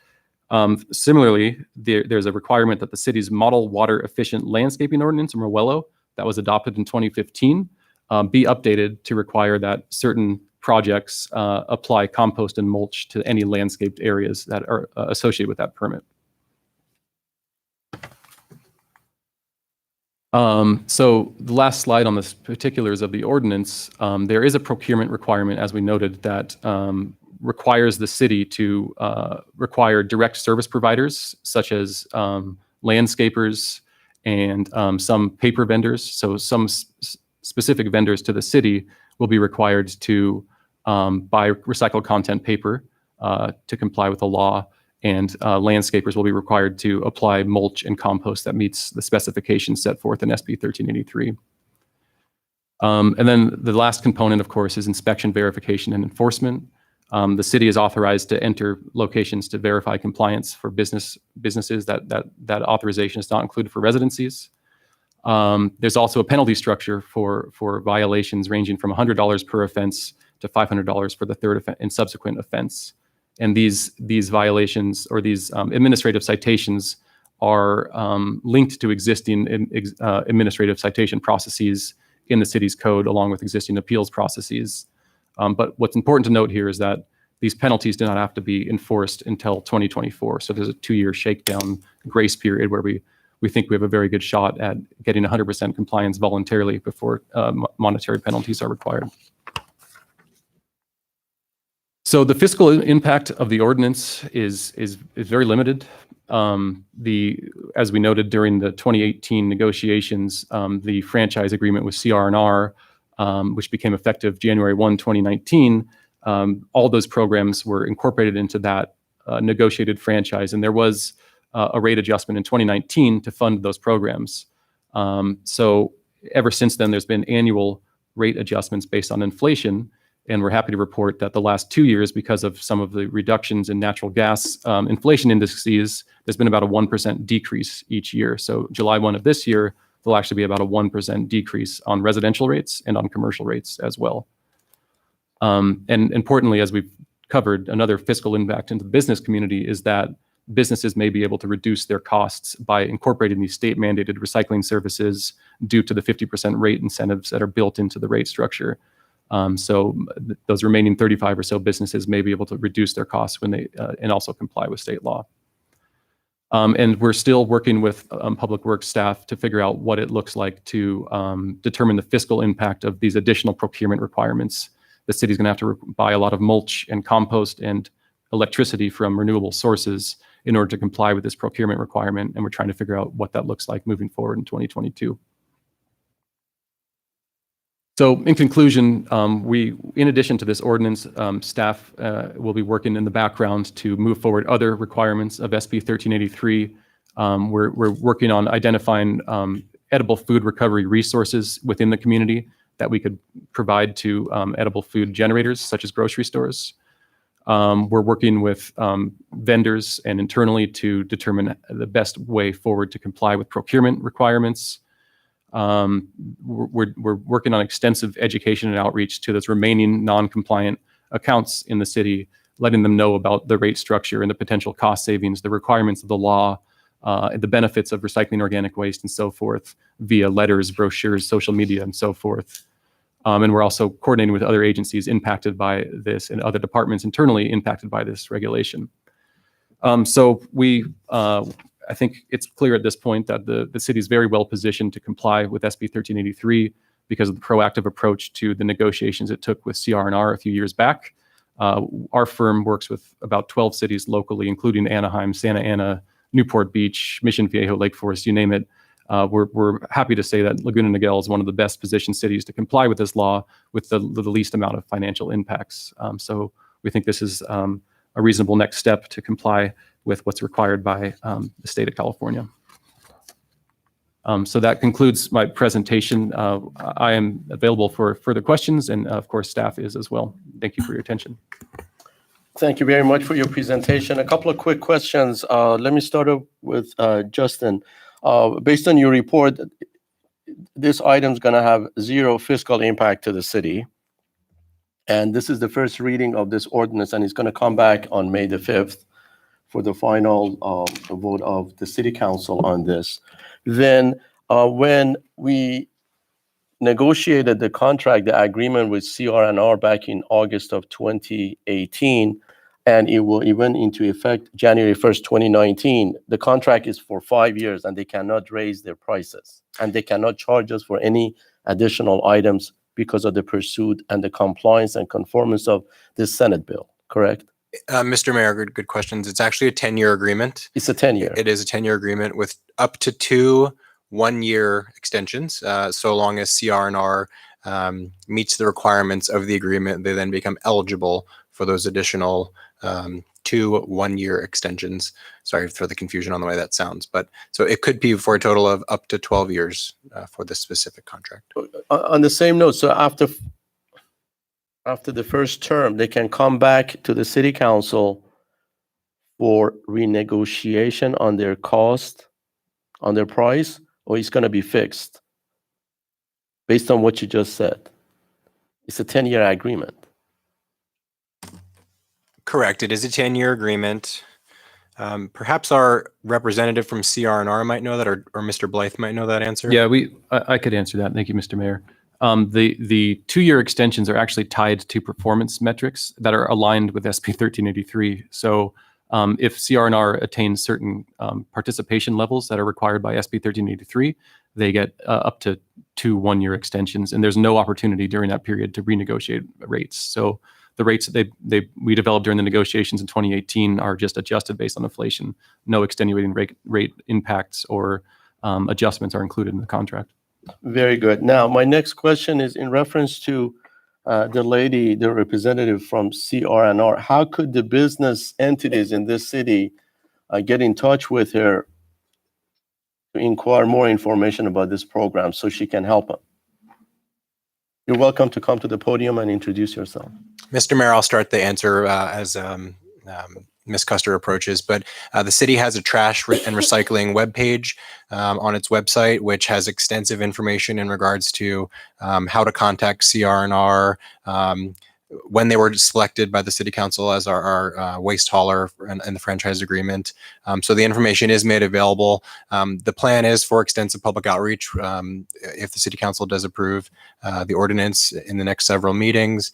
Similarly, there's a requirement that the city's model water efficient landscaping ordinance, or MOWELO, that was adopted in 2015, be updated to require that certain projects apply compost and mulch to any landscaped areas that are associated with that permit. So the last slide on the particulars of the ordinance, there is a procurement requirement, as we noted, that requires the city to require direct service providers, such as landscapers and some paper vendors. So some specific vendors to the city will be required to buy recycled content paper to comply with the law, and landscapers will be required to apply mulch and compost that meets the specifications set forth in SB 1383. And then the last component, of course, is inspection, verification, and enforcement. The city is authorized to enter locations to verify compliance for businesses. That authorization is not included for residencies. There's also a penalty structure for violations ranging from $100 per offense to $500 for the third and subsequent offense. And these violations, or these administrative citations, are linked to existing administrative citation processes in the city's code, along with existing appeals processes. But what's important to note here is that these penalties do not have to be enforced until 2024. So there's a 2-year shakedown grace period where we think we have a very good shot at getting 100% compliance voluntarily before monetary penalties are required. So the fiscal impact of the ordinance is very limited. As we noted during the 2018 negotiations, the franchise agreement with CR&R, which became effective January 1, 2019, all those programs were incorporated into that negotiated franchise, and there was a rate adjustment in 2019 to fund those programs. So ever since then, there's been annual rate adjustments based on inflation. And we're happy to report that the last 2 years, because of some of the reductions in natural gas inflation indices, there's been about a 1% decrease each year. So July 1 of this year, there'll actually be about a 1% decrease on residential rates and on commercial rates as well. And importantly, as we've covered, another fiscal impact into the business community is that businesses may be able to reduce their costs by incorporating these state mandated recycling services due to the 50% rate incentives that are built into the rate structure. Those remaining 35 or so businesses may be able to reduce their costs when they and also comply with state law. And we're still working with Public Works staff to figure out what it looks like to determine the fiscal impact of these additional procurement requirements. The city's going to have to buy a lot of mulch and compost and electricity from renewable sources in order to comply with this procurement requirement. And we're trying to figure out what that looks like moving forward in 2022. So in conclusion, in addition to this ordinance, staff will be working in the background to move forward other requirements of SB 1383. We're working on identifying edible food recovery resources within the community that we could provide to edible food generators, such as grocery stores. We're working with vendors and internally to determine the best way forward to comply with procurement requirements. We're working on extensive education and outreach to those remaining non-compliant accounts in the city, letting them know about the rate structure and the potential cost savings, the requirements of the law, the benefits of recycling organic waste and so forth via letters, brochures, social media, and so forth. And we're also coordinating with other agencies impacted by this and other departments internally impacted by this regulation. I think it's clear at this point that the city is very well positioned to comply with SB 1383 because of the proactive approach to the negotiations it took with CR&R a few years back. Our firm works with about 12 cities locally, including Anaheim, Santa Ana, Newport Beach, Mission Viejo, Lake Forest, you name it. We're happy to say that Laguna Niguel is one of the best positioned cities to comply with this law with the least amount of financial impacts. So we think this is a reasonable next step to comply with what's required by the state of California. So that concludes my presentation. I am available for further questions, and of course, staff is as well. Thank you for your attention. Thank you very much for your presentation. A couple of quick questions. Let me start off with Justin. Based on your report, this item is going to have zero fiscal impact to the city. And this is the first reading of this ordinance, and it's going to come back on May the 5th for the final vote of the city council on this. Then when we negotiated the contract, the agreement with CR&R back in August of 2018, and it went into effect January 1st, 2019. The contract is for 5 years, and they cannot raise their prices, and they cannot charge us for any additional items because of the pursuit and the compliance and conformance of this Senate bill, correct? Mr. Mayor, good questions. It's actually a 10-year agreement. It's a 10-year. It is a 10-year agreement with up to 2 one-year extensions. So long as CR&R meets the requirements of the agreement, they then become eligible for those additional 2 one-year extensions. Sorry for the confusion on the way that sounds, but so it could be for a total of up to 12 years for this specific contract. On the same note, so after the first term, they can come back to the city council for renegotiation on their cost, on their price, or it's going to be fixed based on what you just said. It's a 10-year agreement. Correct. It is a 10-year agreement. Perhaps our representative from CR&R might know that, or Mr. Blythe might know that answer. Yeah, I could answer that. Thank you, Mr. Mayor. The 2-year extensions are actually tied to performance metrics that are aligned with SB 1383. So if CR&R attains certain participation levels that are required by SB 1383, they get up to 2 one-year extensions, and there's no opportunity during that period to renegotiate rates. So the rates that we developed during the negotiations in 2018 are just adjusted based on inflation. No extenuating rate impacts or adjustments are included in the contract. Very good. Now, my next question is in reference to the representative from CR&R. How could the business entities in this city get in touch with her to inquire more information about this program so she can help them? You're welcome to come to the podium and introduce yourself. Mr. Mayor, I'll start the answer as Ms. Custer approaches, but the city has a trash and recycling webpage on its website, which has extensive information in regards to how to contact CR&R, when they were selected by the city council as our waste hauler in the franchise agreement. So the information is made available. The plan is for extensive public outreach if the city council does approve the ordinance in the next several meetings,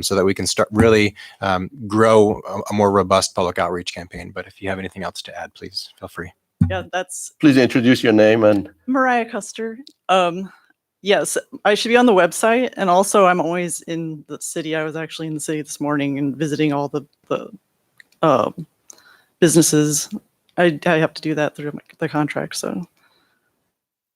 so that we can start really grow a more robust public outreach campaign. But if you have anything else to add, please feel free. Yeah, that's Please introduce your name and Mariah Custer. Yes, I should be on the website, and also I'm always in the city. I was actually in the city this morning and visiting all the businesses. I have to do that through the contract. So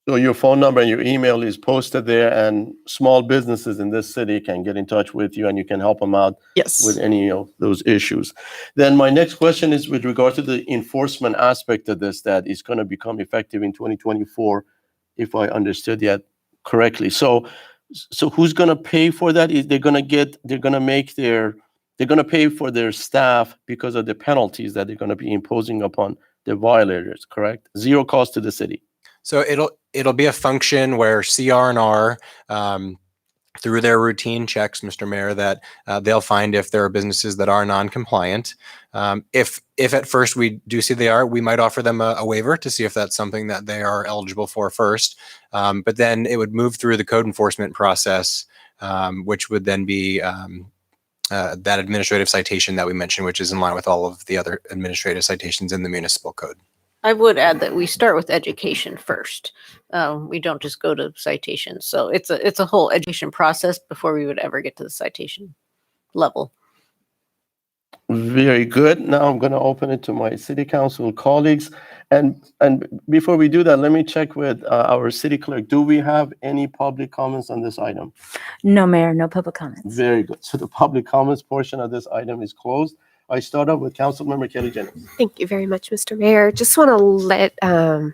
your phone number and your email is posted there, and small businesses in this city can get in touch with you and you can help them out yes, with any of those issues. Then my next question is with regard to the enforcement aspect of this that is going to become effective in 2024, if I understood that correctly. So who's going to pay for that? Is they're going to pay for their staff because of the penalties that they're going to be imposing upon the violators, correct? Zero cost to the city. So it'll be a function where CR&R, through their routine checks, Mr. Mayor, that they'll find if there are businesses that are non-compliant. If at first we do see they are, we might offer them a waiver to see if that's something that they are eligible for first. But then it would move through the code enforcement process, which would then be that administrative citation that we mentioned, which is in line with all of the other administrative citations in the municipal code. I would add that we start with education first. We don't just go to citations. So it's a whole education process before we would ever get to the citation level. Very good. Now I'm going to open it to my city council colleagues. And before we do that, let me check with our city clerk. Do we have any public comments on this item? No, Mayor, no public comments. Very good. So the public comments portion of this item is closed. I start off with Councilmember Kelly Jennings. Thank you very much, Mr. Mayor. Just want to let the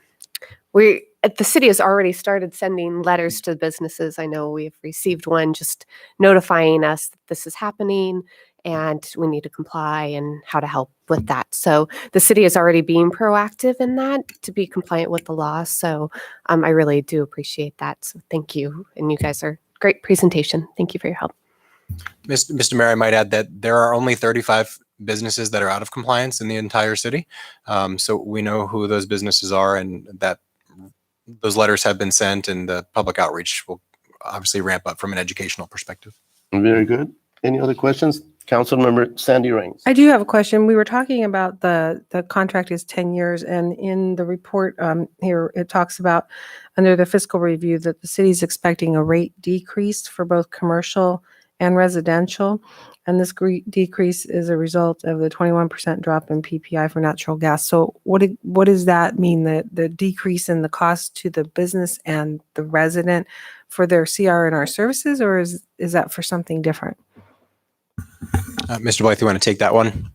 city has already started sending letters to businesses. I know we've received one just notifying us that this is happening and we need to comply and how to help with that. So the city is already being proactive in that to be compliant with the law. So I really do appreciate that. So thank you. And you guys are great presentation. Thank you for your help. Mr. Mayor, I might add that there are only 35 businesses that are out of compliance in the entire city. So we know who those businesses are and that those letters have been sent, and the public outreach will obviously ramp up from an educational perspective. Very good. Any other questions? Councilmember Sandy Rains. I do have a question. We were talking about the contract is 10 years, and in the report here, it talks about under the fiscal review that the city's expecting a rate decrease for both commercial and residential. And this decrease is a result of the 21% drop in PPI for natural gas. So what does that mean, the decrease in the cost to the business and the resident for their CR&R services, or is that for something different? Mr. Blythe, you want to take that one?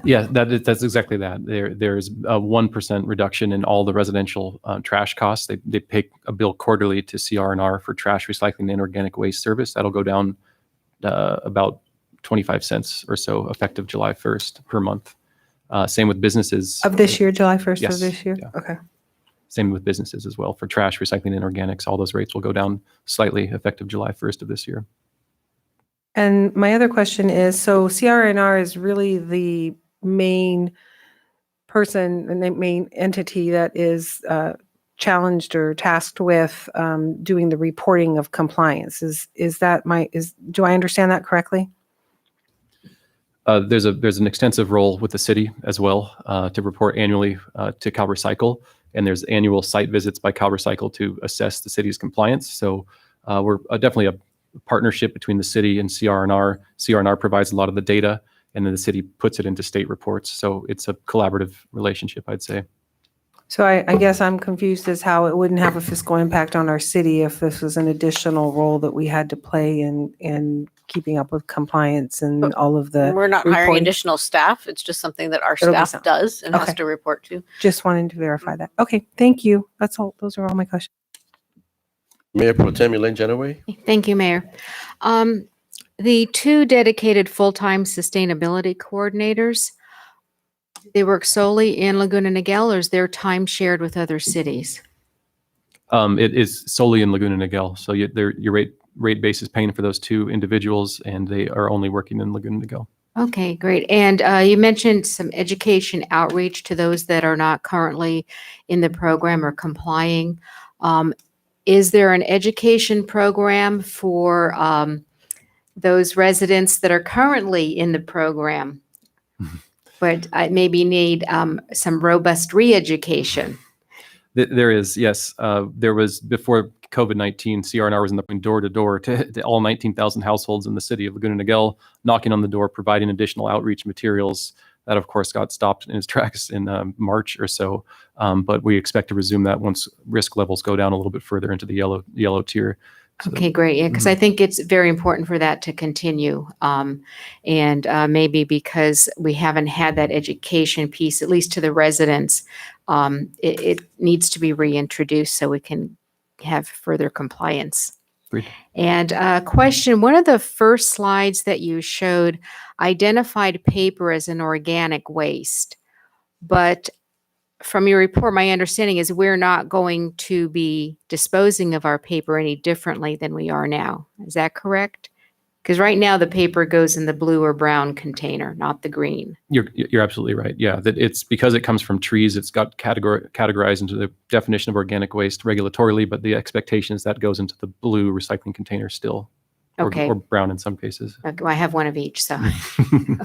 Yeah, that's exactly that. There's a 1% reduction in all the residential trash costs. They pay a bill quarterly to CR&R for trash recycling and organic waste service. That'll go down about 25 cents or so effective July 1st per month. Same with businesses. Of this year, July 1st Yes, of this year? yeah. Okay. Same with businesses as well. For trash, recycling, and organics, all those rates will go down slightly effective July 1st of this year. And my other question is, so CR&R is really the main person and the main entity that is challenged or tasked with doing the reporting of compliance. Do I understand that correctly? There's an extensive role with the city as well to report annually to CalRecycle, and there's annual site visits by CalRecycle to assess the city's compliance. So we're definitely a partnership between the city and CR&R. CR&R provides a lot of the data, and then the city puts it into state reports. So it's a collaborative relationship, I'd say. So I guess I'm confused as how it wouldn't have a fiscal impact on our city if this was an additional role that we had to play in keeping up with compliance and all of the We're not hiring reporting. additional staff. It's just something that our It'll be staff something. does and has Okay. to report to. Just wanted to verify that. Okay, thank you. That's all. Those are all my questions. Mayor Pro Tem Elaine Genoway. Thank you, Mayor. The 2 dedicated full-time sustainability coordinators, they work solely in Laguna Niguel, or is their time shared with other cities? It is solely in Laguna Niguel. So your rate base is paying for those 2 individuals, and they are only working in Laguna Niguel. Okay, great. And you mentioned some education outreach to those that are not currently in the program or complying. Is there an education program for those residents that are currently in the program, but maybe need some robust re-education? There is, yes. There was, before COVID-19, CR&R was in the door to door to all 19,000 households in the city of Laguna Niguel, knocking on the door, providing additional outreach materials. That, of course, got stopped in its tracks in March or so. But we expect to resume that once risk levels go down a little bit further into the yellow tier. So, Okay, great. Yeah, because I think it's very important for that to continue. And maybe because we haven't had that education piece, at least to the residents, it needs to be reintroduced so we can have further compliance. Agreed. And question, one of the first slides that you showed identified paper as an organic waste, but from your report, my understanding is we're not going to be disposing of our paper any differently than we are now. Is that correct? Because right now the paper goes in the blue or brown container, not the green. You're absolutely right. Yeah, that it's because it comes from trees. It's got categorized into the definition of organic waste regulatorily, but the expectation is that goes into the blue recycling container still, Okay. or brown in some cases. Okay, well, I have one of each, so. Okay.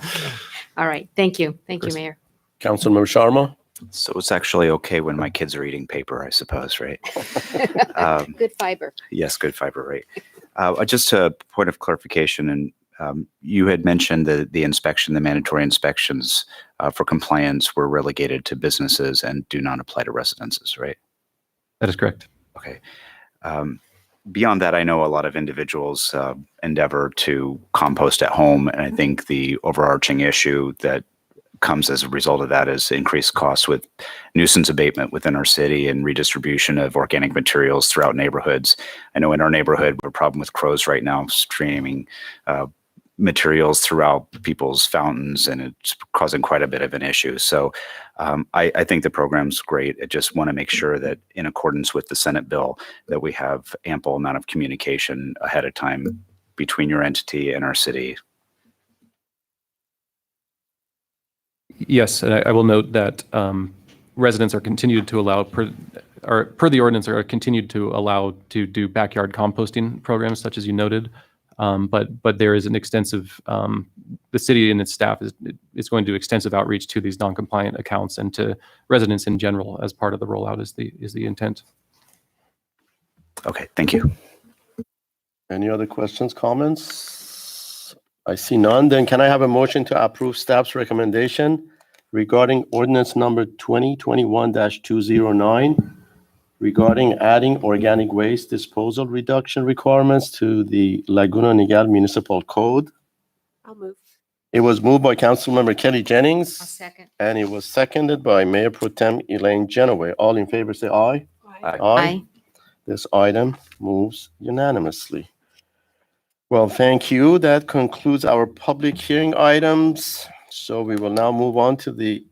All right. Thank you. Thank you, Mayor. Councilmember Sharma. So it's actually okay when my kids are eating paper, I suppose, right? Good fiber. Yes, good fiber, right. Just a point of clarification, and you had mentioned the inspection, the mandatory inspections for compliance were relegated to businesses and do not apply to residences, right? That is correct. Okay. Beyond that, I know a lot of individuals endeavor to compost at home, and I think the overarching issue that comes as a result of that is increased costs with nuisance abatement within our city and redistribution of organic materials throughout neighborhoods. I know in our neighborhood, we have a problem with crows right now streaming materials throughout people's fountains, and it's causing quite a bit of an issue. So I think the program's great. I just want to make sure that in accordance with the Senate bill, that we have ample amount of communication ahead of time between your entity and our city. Yes, and I will note that residents are continued to allow, per the ordinance, are continued to allow to do backyard composting programs, such as you noted. But there is an extensive, the city and its staff is going to do extensive outreach to these non-compliant accounts and to residents in general as part of the rollout is the intent. Okay, thank you. Any other questions, comments? I see none. Then can I have a motion to approve staff's recommendation regarding ordinance number 2021-209 regarding adding organic waste disposal reduction requirements to the Laguna Niguel Municipal Code? I'll move. It was moved by Councilmember Kelly Jennings. I'll second. And it was seconded by Mayor Pro Tem Elaine Genoway. All in favor say aye. Aye. Aye. This item moves unanimously. Well, thank you. That concludes our public hearing items. So we will now move on to the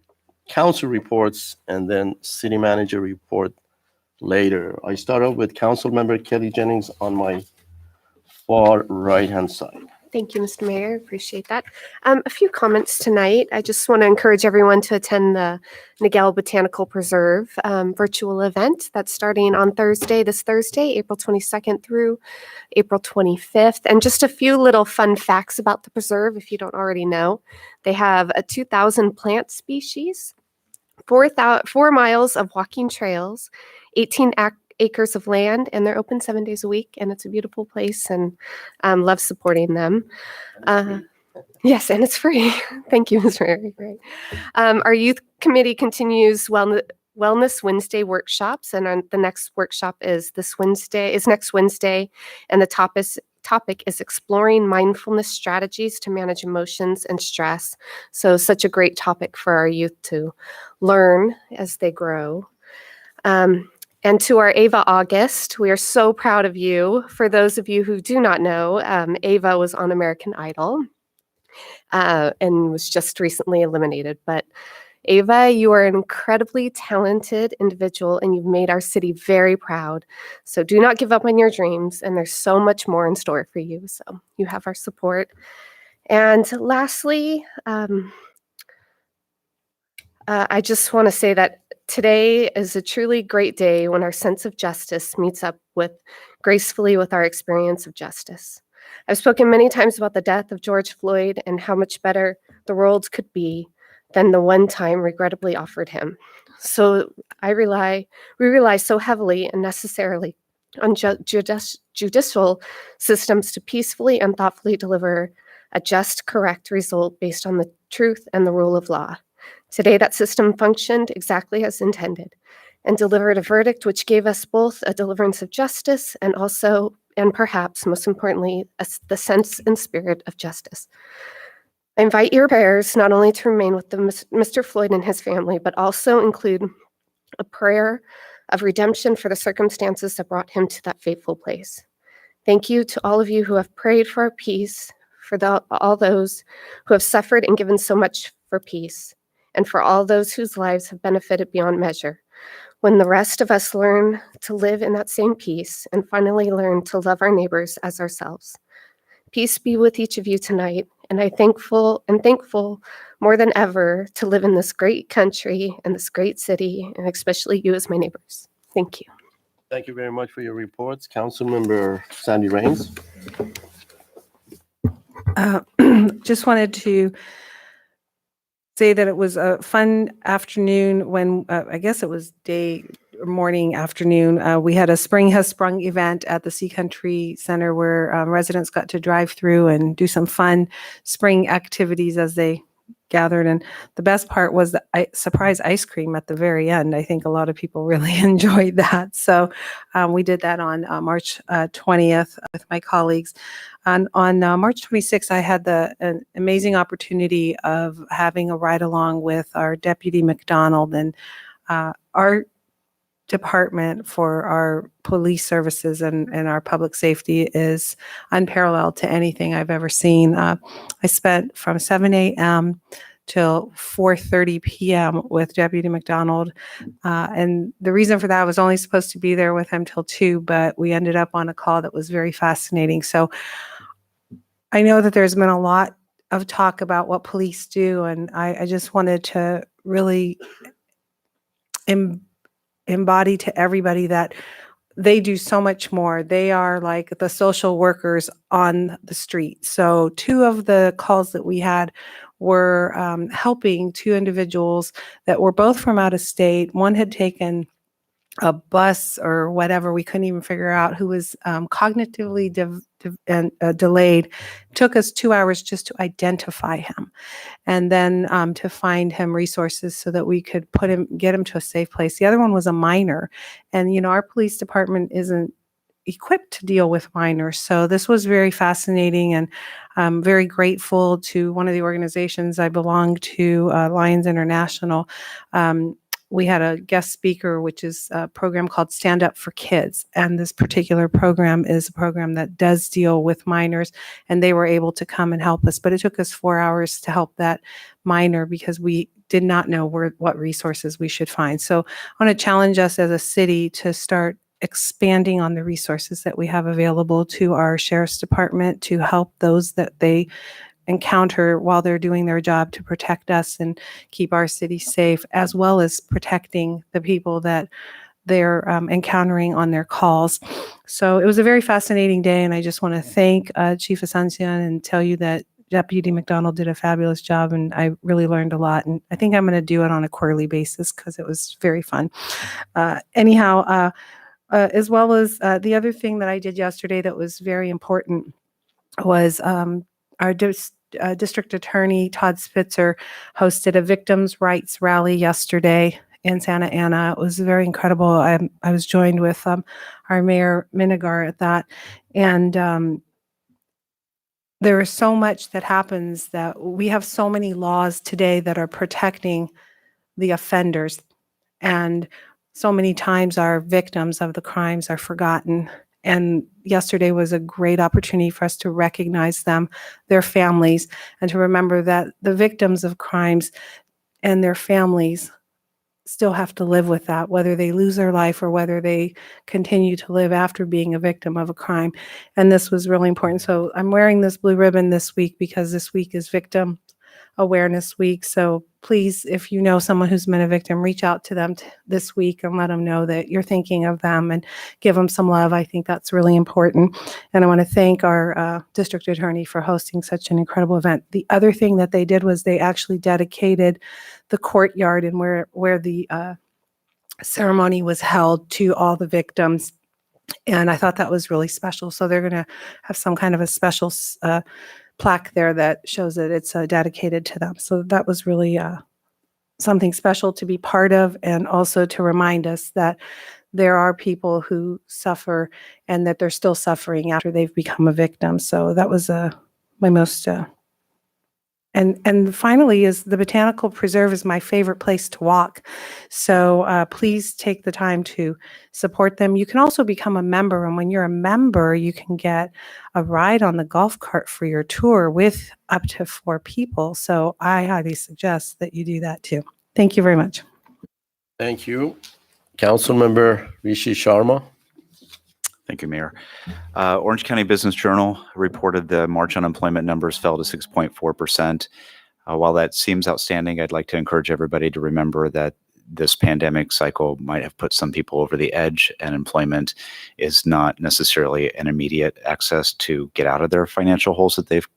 council reports and then city manager report later. I start off with Councilmember Kelly Jennings on my far right-hand side. Thank you, Mr. Mayor. Appreciate that. A few comments tonight. I just want to encourage everyone to attend the Miguel Botanical Preserve virtual event that's starting on this Thursday, April 22nd through April 25th. And just a few little fun facts about the preserve, if you don't already know. They have a 2,000 plant species, 4 miles of walking trails, 18 acres of land, and they're open 7 days a week, and it's a beautiful place, and love supporting them. Yes, and it's free. Thank you, Mr. Mayor. Great. Our youth committee continues Wellness Wednesday workshops, and the next workshop is next Wednesday, and the topic is exploring mindfulness strategies to manage emotions and stress. So such a great topic for our youth to learn as they grow. And to our Ava August, we are so proud of you. For those of you who do not know, Ava was on American Idol and was just recently eliminated. But Ava, you are an incredibly talented individual and you've made our city very proud. So do not give up on your dreams, and there's so much more in store for you. So you have our support. And lastly, I just want to say that today is a truly great day when our sense of justice meets up gracefully with our experience of justice. I've spoken many times about the death of George Floyd and how much better the world could be than the one time regrettably offered him. So we rely so heavily and necessarily on judicial systems to peacefully and thoughtfully deliver a just, correct result based on the truth and the rule of law. Today, that system functioned exactly as intended and delivered a verdict which gave us both a deliverance of justice and also, and perhaps most importantly, the sense and spirit of justice. I invite your prayers not only to remain with Mr. Floyd and his family, but also include a prayer of redemption for the circumstances that brought him to that fateful place. Thank you to all of you who have prayed for our peace, for all those who have suffered and given so much for peace, and for all those whose lives have benefited beyond measure. When the rest of us learn to live in that same peace and finally learn to love our neighbors as ourselves. Peace be with each of you tonight, and I'm thankful more than ever to live in this great country and this great city, and especially you as my neighbors. Thank you. Thank you very much for your reports. Councilmember Sandy Rains. Just wanted to say that it was a fun afternoon when I guess it was morning, afternoon. We had a Spring Has Sprung event at the Sea Country Center where residents got to drive through and do some fun spring activities as they gathered. And the best part was the surprise ice cream at the very end. I think a lot of people really enjoyed that. So we did that on March 20th with my colleagues. On March 26th, I had an amazing opportunity of having a ride along with our Deputy McDonald, and our department for our police services and our public safety is unparalleled to anything I've ever seen. I spent from 7 a.m. till 4:30 p.m. with Deputy McDonald. And the reason for that, I was only supposed to be there with him till 2, but we ended up on a call that was very fascinating. So I know that there's been a lot of talk about what police do, and I just wanted to really embody to everybody that they do so much more. They are like the social workers on the street. So 2 of the calls that we had were helping 2 individuals that were both from out of state. One had taken a bus or whatever, we couldn't even figure out, who was cognitively delayed. It took us 2 hours just to identify him, and then to find him resources so that we could get him to a safe place. The other one was a minor, and our police department isn't equipped to deal with minors. So this was very fascinating, and I'm very grateful to one of the organizations I belong to, Lions International. We had a guest speaker, which is a program called Stand Up for Kids. And this particular program is a program that does deal with minors, and they were able to come and help us. But it took us 4 hours to help that minor because we did not know what resources we should find. So I want to challenge us as a city to start expanding on the resources that we have available to our sheriff's department to help those that they encounter while they're doing their job to protect us and keep our city safe, as well as protecting the people that they're encountering on their calls. So it was a very fascinating day, and I just want to thank Chief Asuncion and tell you that Deputy McDonald did a fabulous job, and I really learned a lot. And I think I'm going to do it on a quarterly basis because it was very fun. As well as the other thing that I did yesterday that was very important was our district attorney, Todd Spitzer, hosted a victims' rights rally yesterday in Santa Ana. It was very incredible. I was joined with our Mayor Minigar at that. And there is so much that happens that we have so many laws today that are protecting the offenders. And so many times our victims of the crimes are forgotten. And yesterday was a great opportunity for us to recognize them, their families, and to remember that the victims of crimes and their families still have to live with that, whether they lose their life or whether they continue to live after being a victim of a crime. And this was really important. So I'm wearing this blue ribbon this week because this week is Victim Awareness Week. So please, if you know someone who's been a victim, reach out to them this week and let them know that you're thinking of them and give them some love. I think that's really important. And I want to thank our district attorney for hosting such an incredible event. The other thing that they did was they actually dedicated the courtyard and where the ceremony was held to all the victims. And I thought that was really special. So they're going to have some kind of a special plaque there that shows that it's dedicated to them. So that was really something special to be part of, and also to remind us that there are people who suffer and that they're still suffering after they've become a victim. So that was my most and finally is the Botanical Preserve is my favorite place to walk. So please take the time to support them. You can also become a member. And when you're a member, you can get a ride on the golf cart for your tour with up to 4 people. So I highly suggest that you do that too. Thank you very much. Thank you. Councilmember Rishi Sharma. Thank you, Mayor. Orange County Business Journal reported the March unemployment numbers fell to 6.4%. While that seems outstanding, I'd like to encourage everybody to remember that this pandemic cycle might have put some people over the edge, and employment is not necessarily an immediate access to get out of their financial holes that they've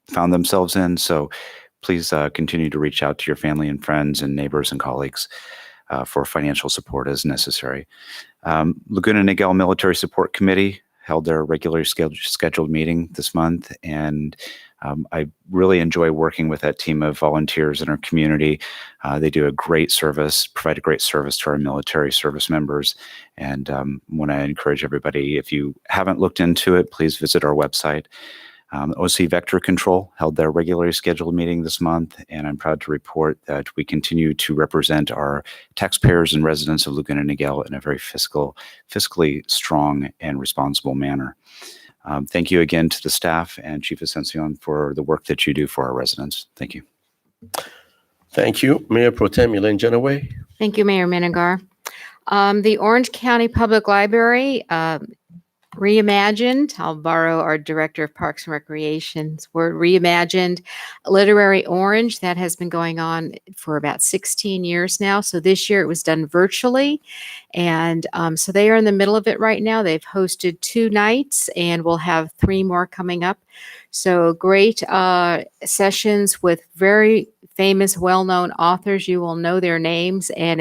found themselves in. So please continue to reach out to your family and friends and neighbors and colleagues for financial support as necessary. Laguna Niguel Military Support Committee held their regularly scheduled meeting this month, and I really enjoy working with that team of volunteers in our community. They do a great service, provide a great service to our military service members, and want to encourage everybody, if you haven't looked into it, please visit our website. OC Vector Control held their regularly scheduled meeting this month, and I'm proud to report that we continue to represent our taxpayers and residents of Laguna Niguel in a very fiscally strong and responsible manner. Thank you again to the staff and Chief Ascension for the work that you do for our residents. Thank you. Thank you. Mayor Pro Tem Elaine Genoway. Thank you, Mayor Minigar. The Orange County Public Library reimagined, I'll borrow our Director of Parks and Recreation's word, reimagined Literary Orange. That has been going on for about 16 years now. So this year it was done virtually. And so they are in the middle of it right now. They've hosted 2 nights and we'll have 3 more coming up. So great sessions with very famous, well-known authors. You will know their names, and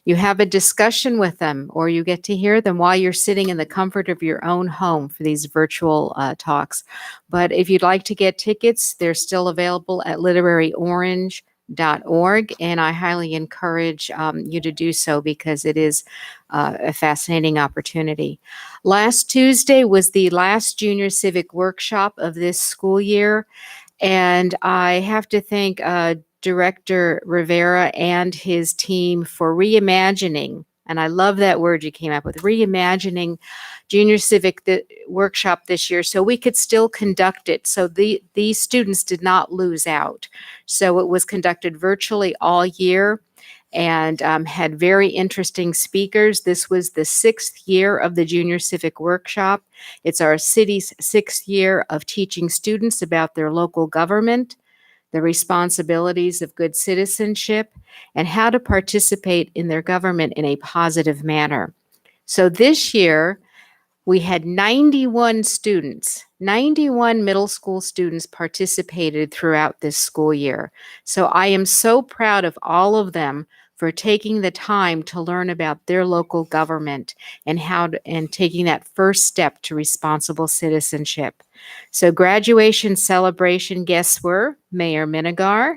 you have a discussion with them, or you get to hear them while you're sitting in the comfort of your own home for these virtual talks. But if you'd like to get tickets, they're still available at literaryorange.org, and I highly encourage you to do so because it is a fascinating opportunity. Last Tuesday was the last junior civic workshop of this school year. And I have to thank Director Rivera and his team for reimagining, and I love that word you came up with, reimagining Junior Civic Workshop this year so we could still conduct it. So these students did not lose out. So it was conducted virtually all year and had very interesting speakers. This was the 6th year of the Junior Civic Workshop. It's our city's 6th year of teaching students about their local government, the responsibilities of good citizenship, and how to participate in their government in a positive manner. So this year, we had 91 students, 91 middle school students participated throughout this school year. So I am so proud of all of them for taking the time to learn about their local government and taking that first step to responsible citizenship. So graduation celebration guests were Mayor Minigar,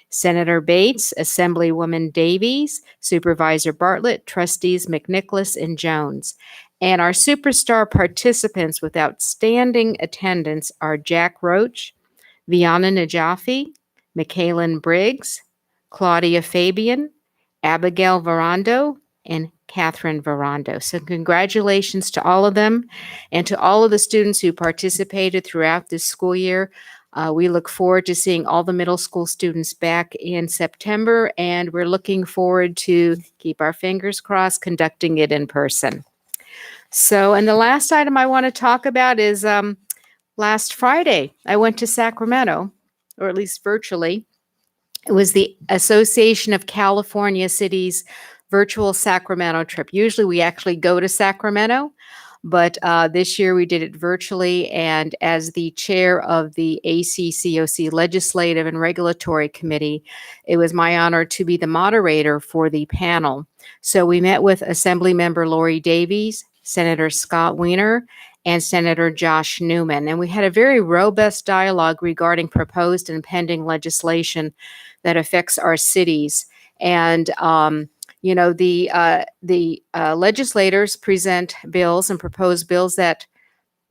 Senator Bates, Assemblywoman Davies, Supervisor Bartlett, Trustees McNicholas and Jones. And our superstar participants with outstanding attendance are Jack Roach, Viana Najafi, Michaelin Briggs, Claudia Fabian, Abigail Verando, and Catherine Verando. So congratulations to all of them and to all of the students who participated throughout this school year. We look forward to seeing all the middle school students back in September, and we're looking forward to, keep our fingers crossed, conducting it in person. So, and the last item I want to talk about is last Friday, I went to Sacramento, or at least virtually. It was the Association of California Cities virtual Sacramento trip. Usually we actually go to Sacramento, but this year we did it virtually. And as the chair of the ACCOC Legislative and Regulatory Committee, it was my honor to be the moderator for the panel. So we met with Assemblymember Lori Davies, Senator Scott Wiener, and Senator Josh Newman. And we had a very robust dialogue regarding proposed and pending legislation that affects our cities. And, the legislators present bills and propose bills that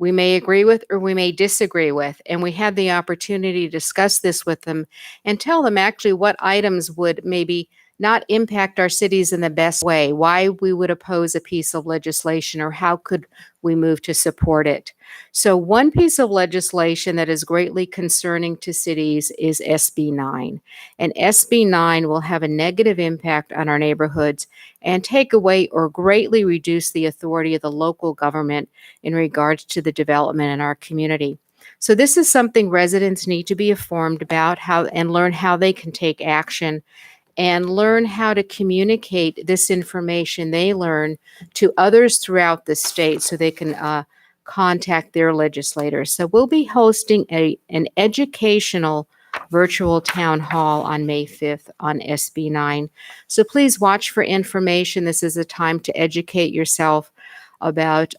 we may agree with or we may disagree with. And we had the opportunity to discuss this with them and tell them actually what items would maybe not impact our cities in the best way, why we would oppose a piece of legislation, or how could we move to support it. So one piece of legislation that is greatly concerning to cities is SB 9. And SB 9 will have a negative impact on our neighborhoods and take away or greatly reduce the authority of the local government in regards to the development in our community. So this is something residents need to be informed about and learn how they can take action and learn how to communicate this information they learn to others throughout the state so they can contact their legislators. So we'll be hosting an educational virtual town hall on May 5th on SB 9. So please watch for information. This is a time to educate yourself about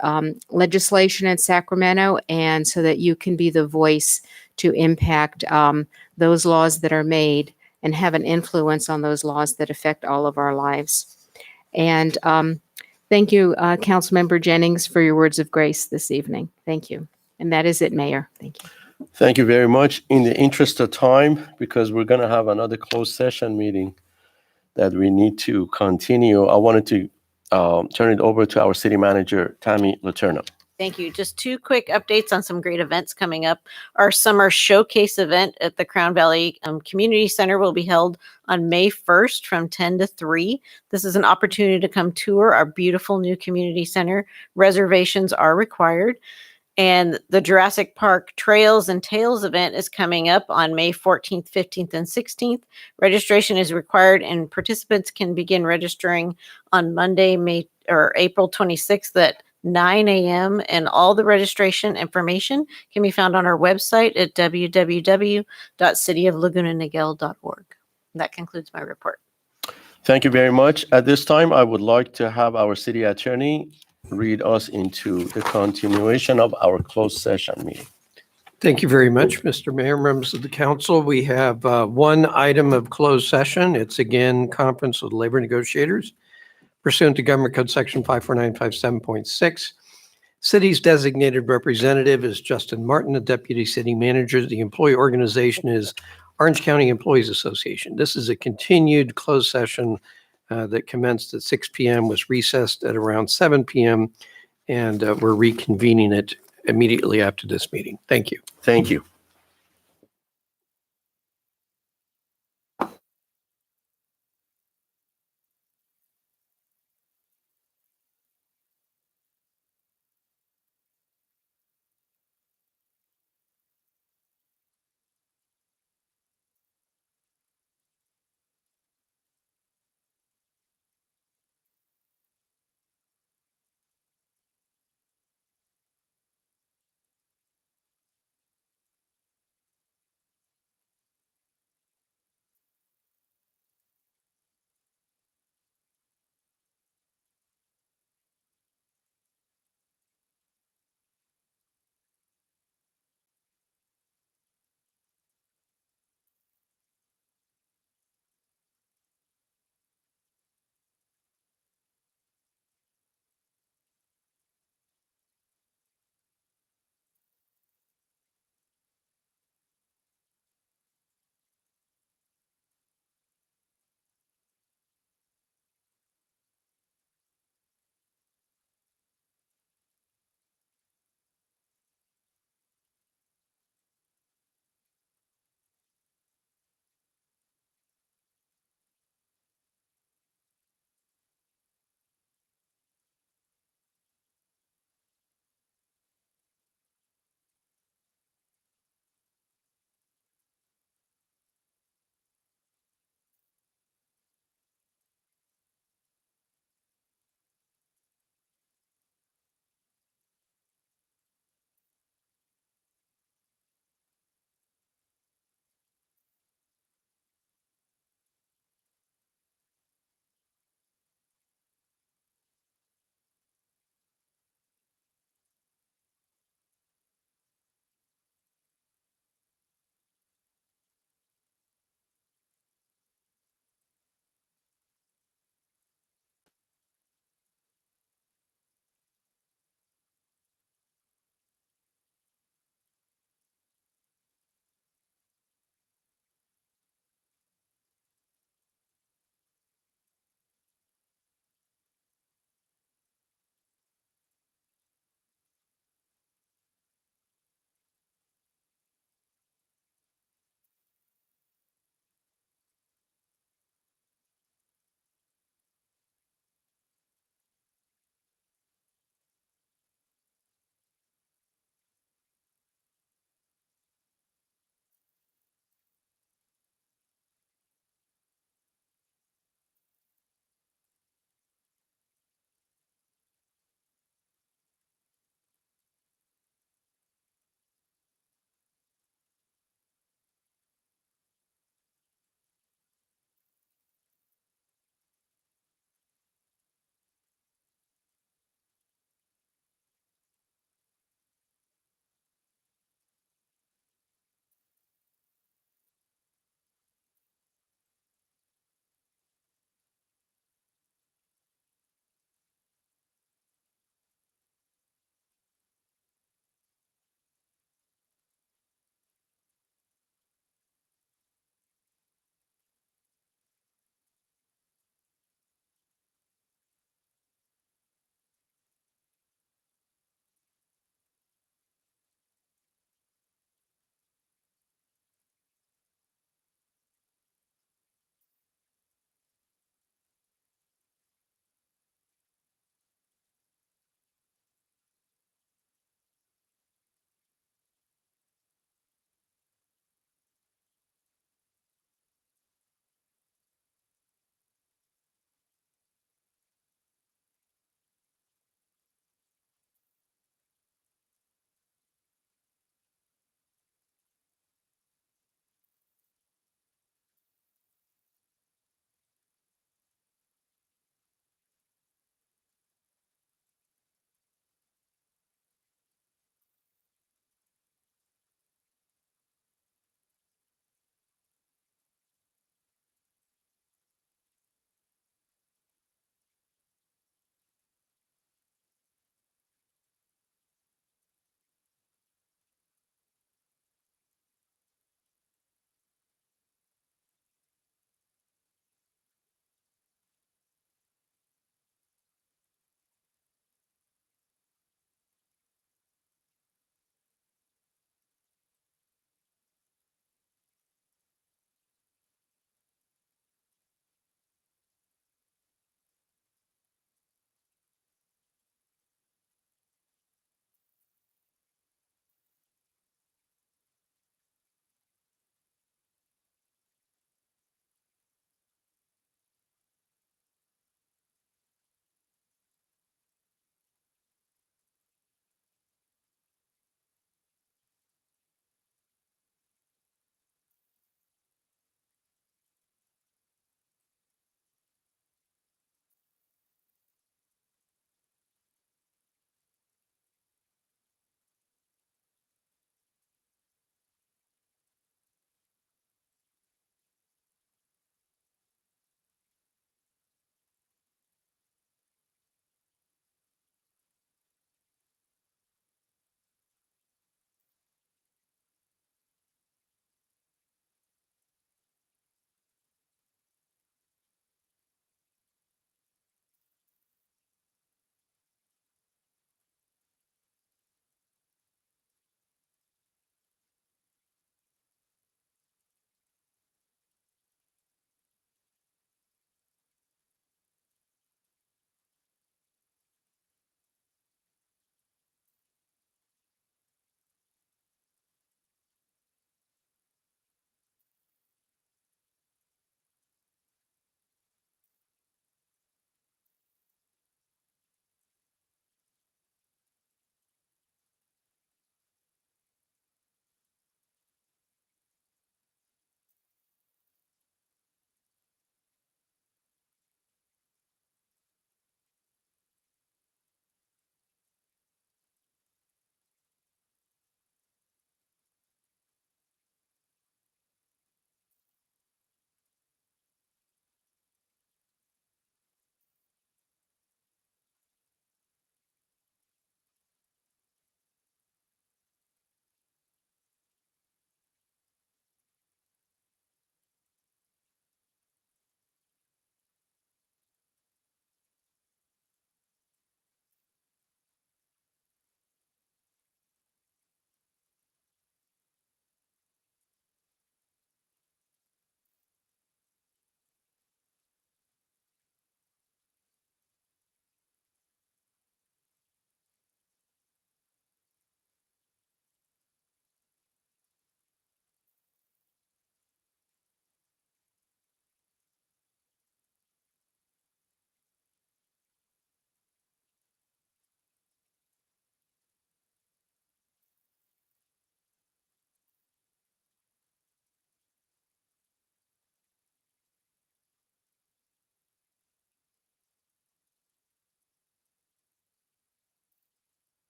legislation in Sacramento, and so that you can be the voice to impact those laws that are made and have an influence on those laws that affect all of our lives. And thank you, Councilmember Jennings, for your words of grace this evening. Thank you. And that is it, Mayor. Thank you. Thank you very much. In the interest of time, because we're going to have another closed session meeting that we need to continue, I wanted to turn it over to our city manager, Tammy Letourneau. Thank you. Just two quick updates on some great events coming up. Our summer showcase event at the Crown Valley Community Center will be held on May 1st from 10 to 3. This is an opportunity to come tour our beautiful new community center. Reservations are required. And the Jurassic Park Trails and Tales event is coming up on May 14th, 15th, and 16th. Registration is required, and participants can begin registering on Monday, April 26th at 9 a.m. And all the registration information can be found on our website at www.cityoflagunaniguel.org. That concludes my report. Thank you very much. At this time, I would like to have our city attorney read us into the continuation of our closed session meeting. Thank you very much, Mr. Mayor, members of the council. We have one item of closed session. It's again conference with labor negotiators pursuant to Government Code Section 54957.6. City's designated representative is Justin Martin, the deputy city manager. The employee organization is Orange County Employees Association. This is a continued closed session that commenced at 6 p.m., was recessed at around 7 p.m., and we're reconvening it immediately after this meeting. Thank you. Thank you.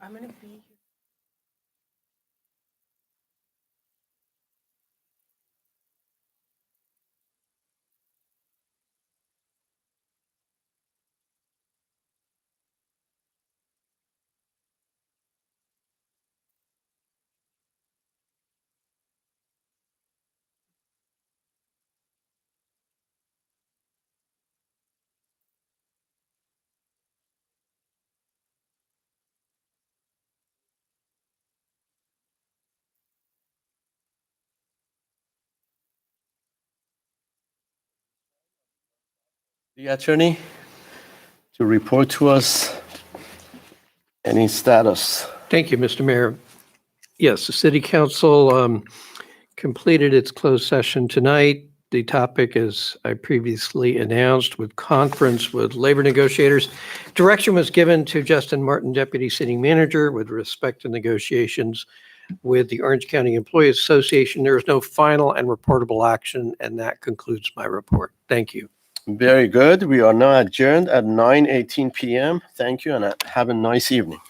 I'm going to be here. The attorney to report to us any status. Thank you, Mr. Mayor. Yes, the city council completed its closed session tonight. The topic, as I previously announced, with conference with labor negotiators. Direction was given to Justin Martin, Deputy City Manager, with respect to negotiations with the Orange County Employees Association. There is no final and reportable action, and that concludes my report. Thank you. Very good. We are now adjourned at 9:18 p.m. Thank you and have a nice evening.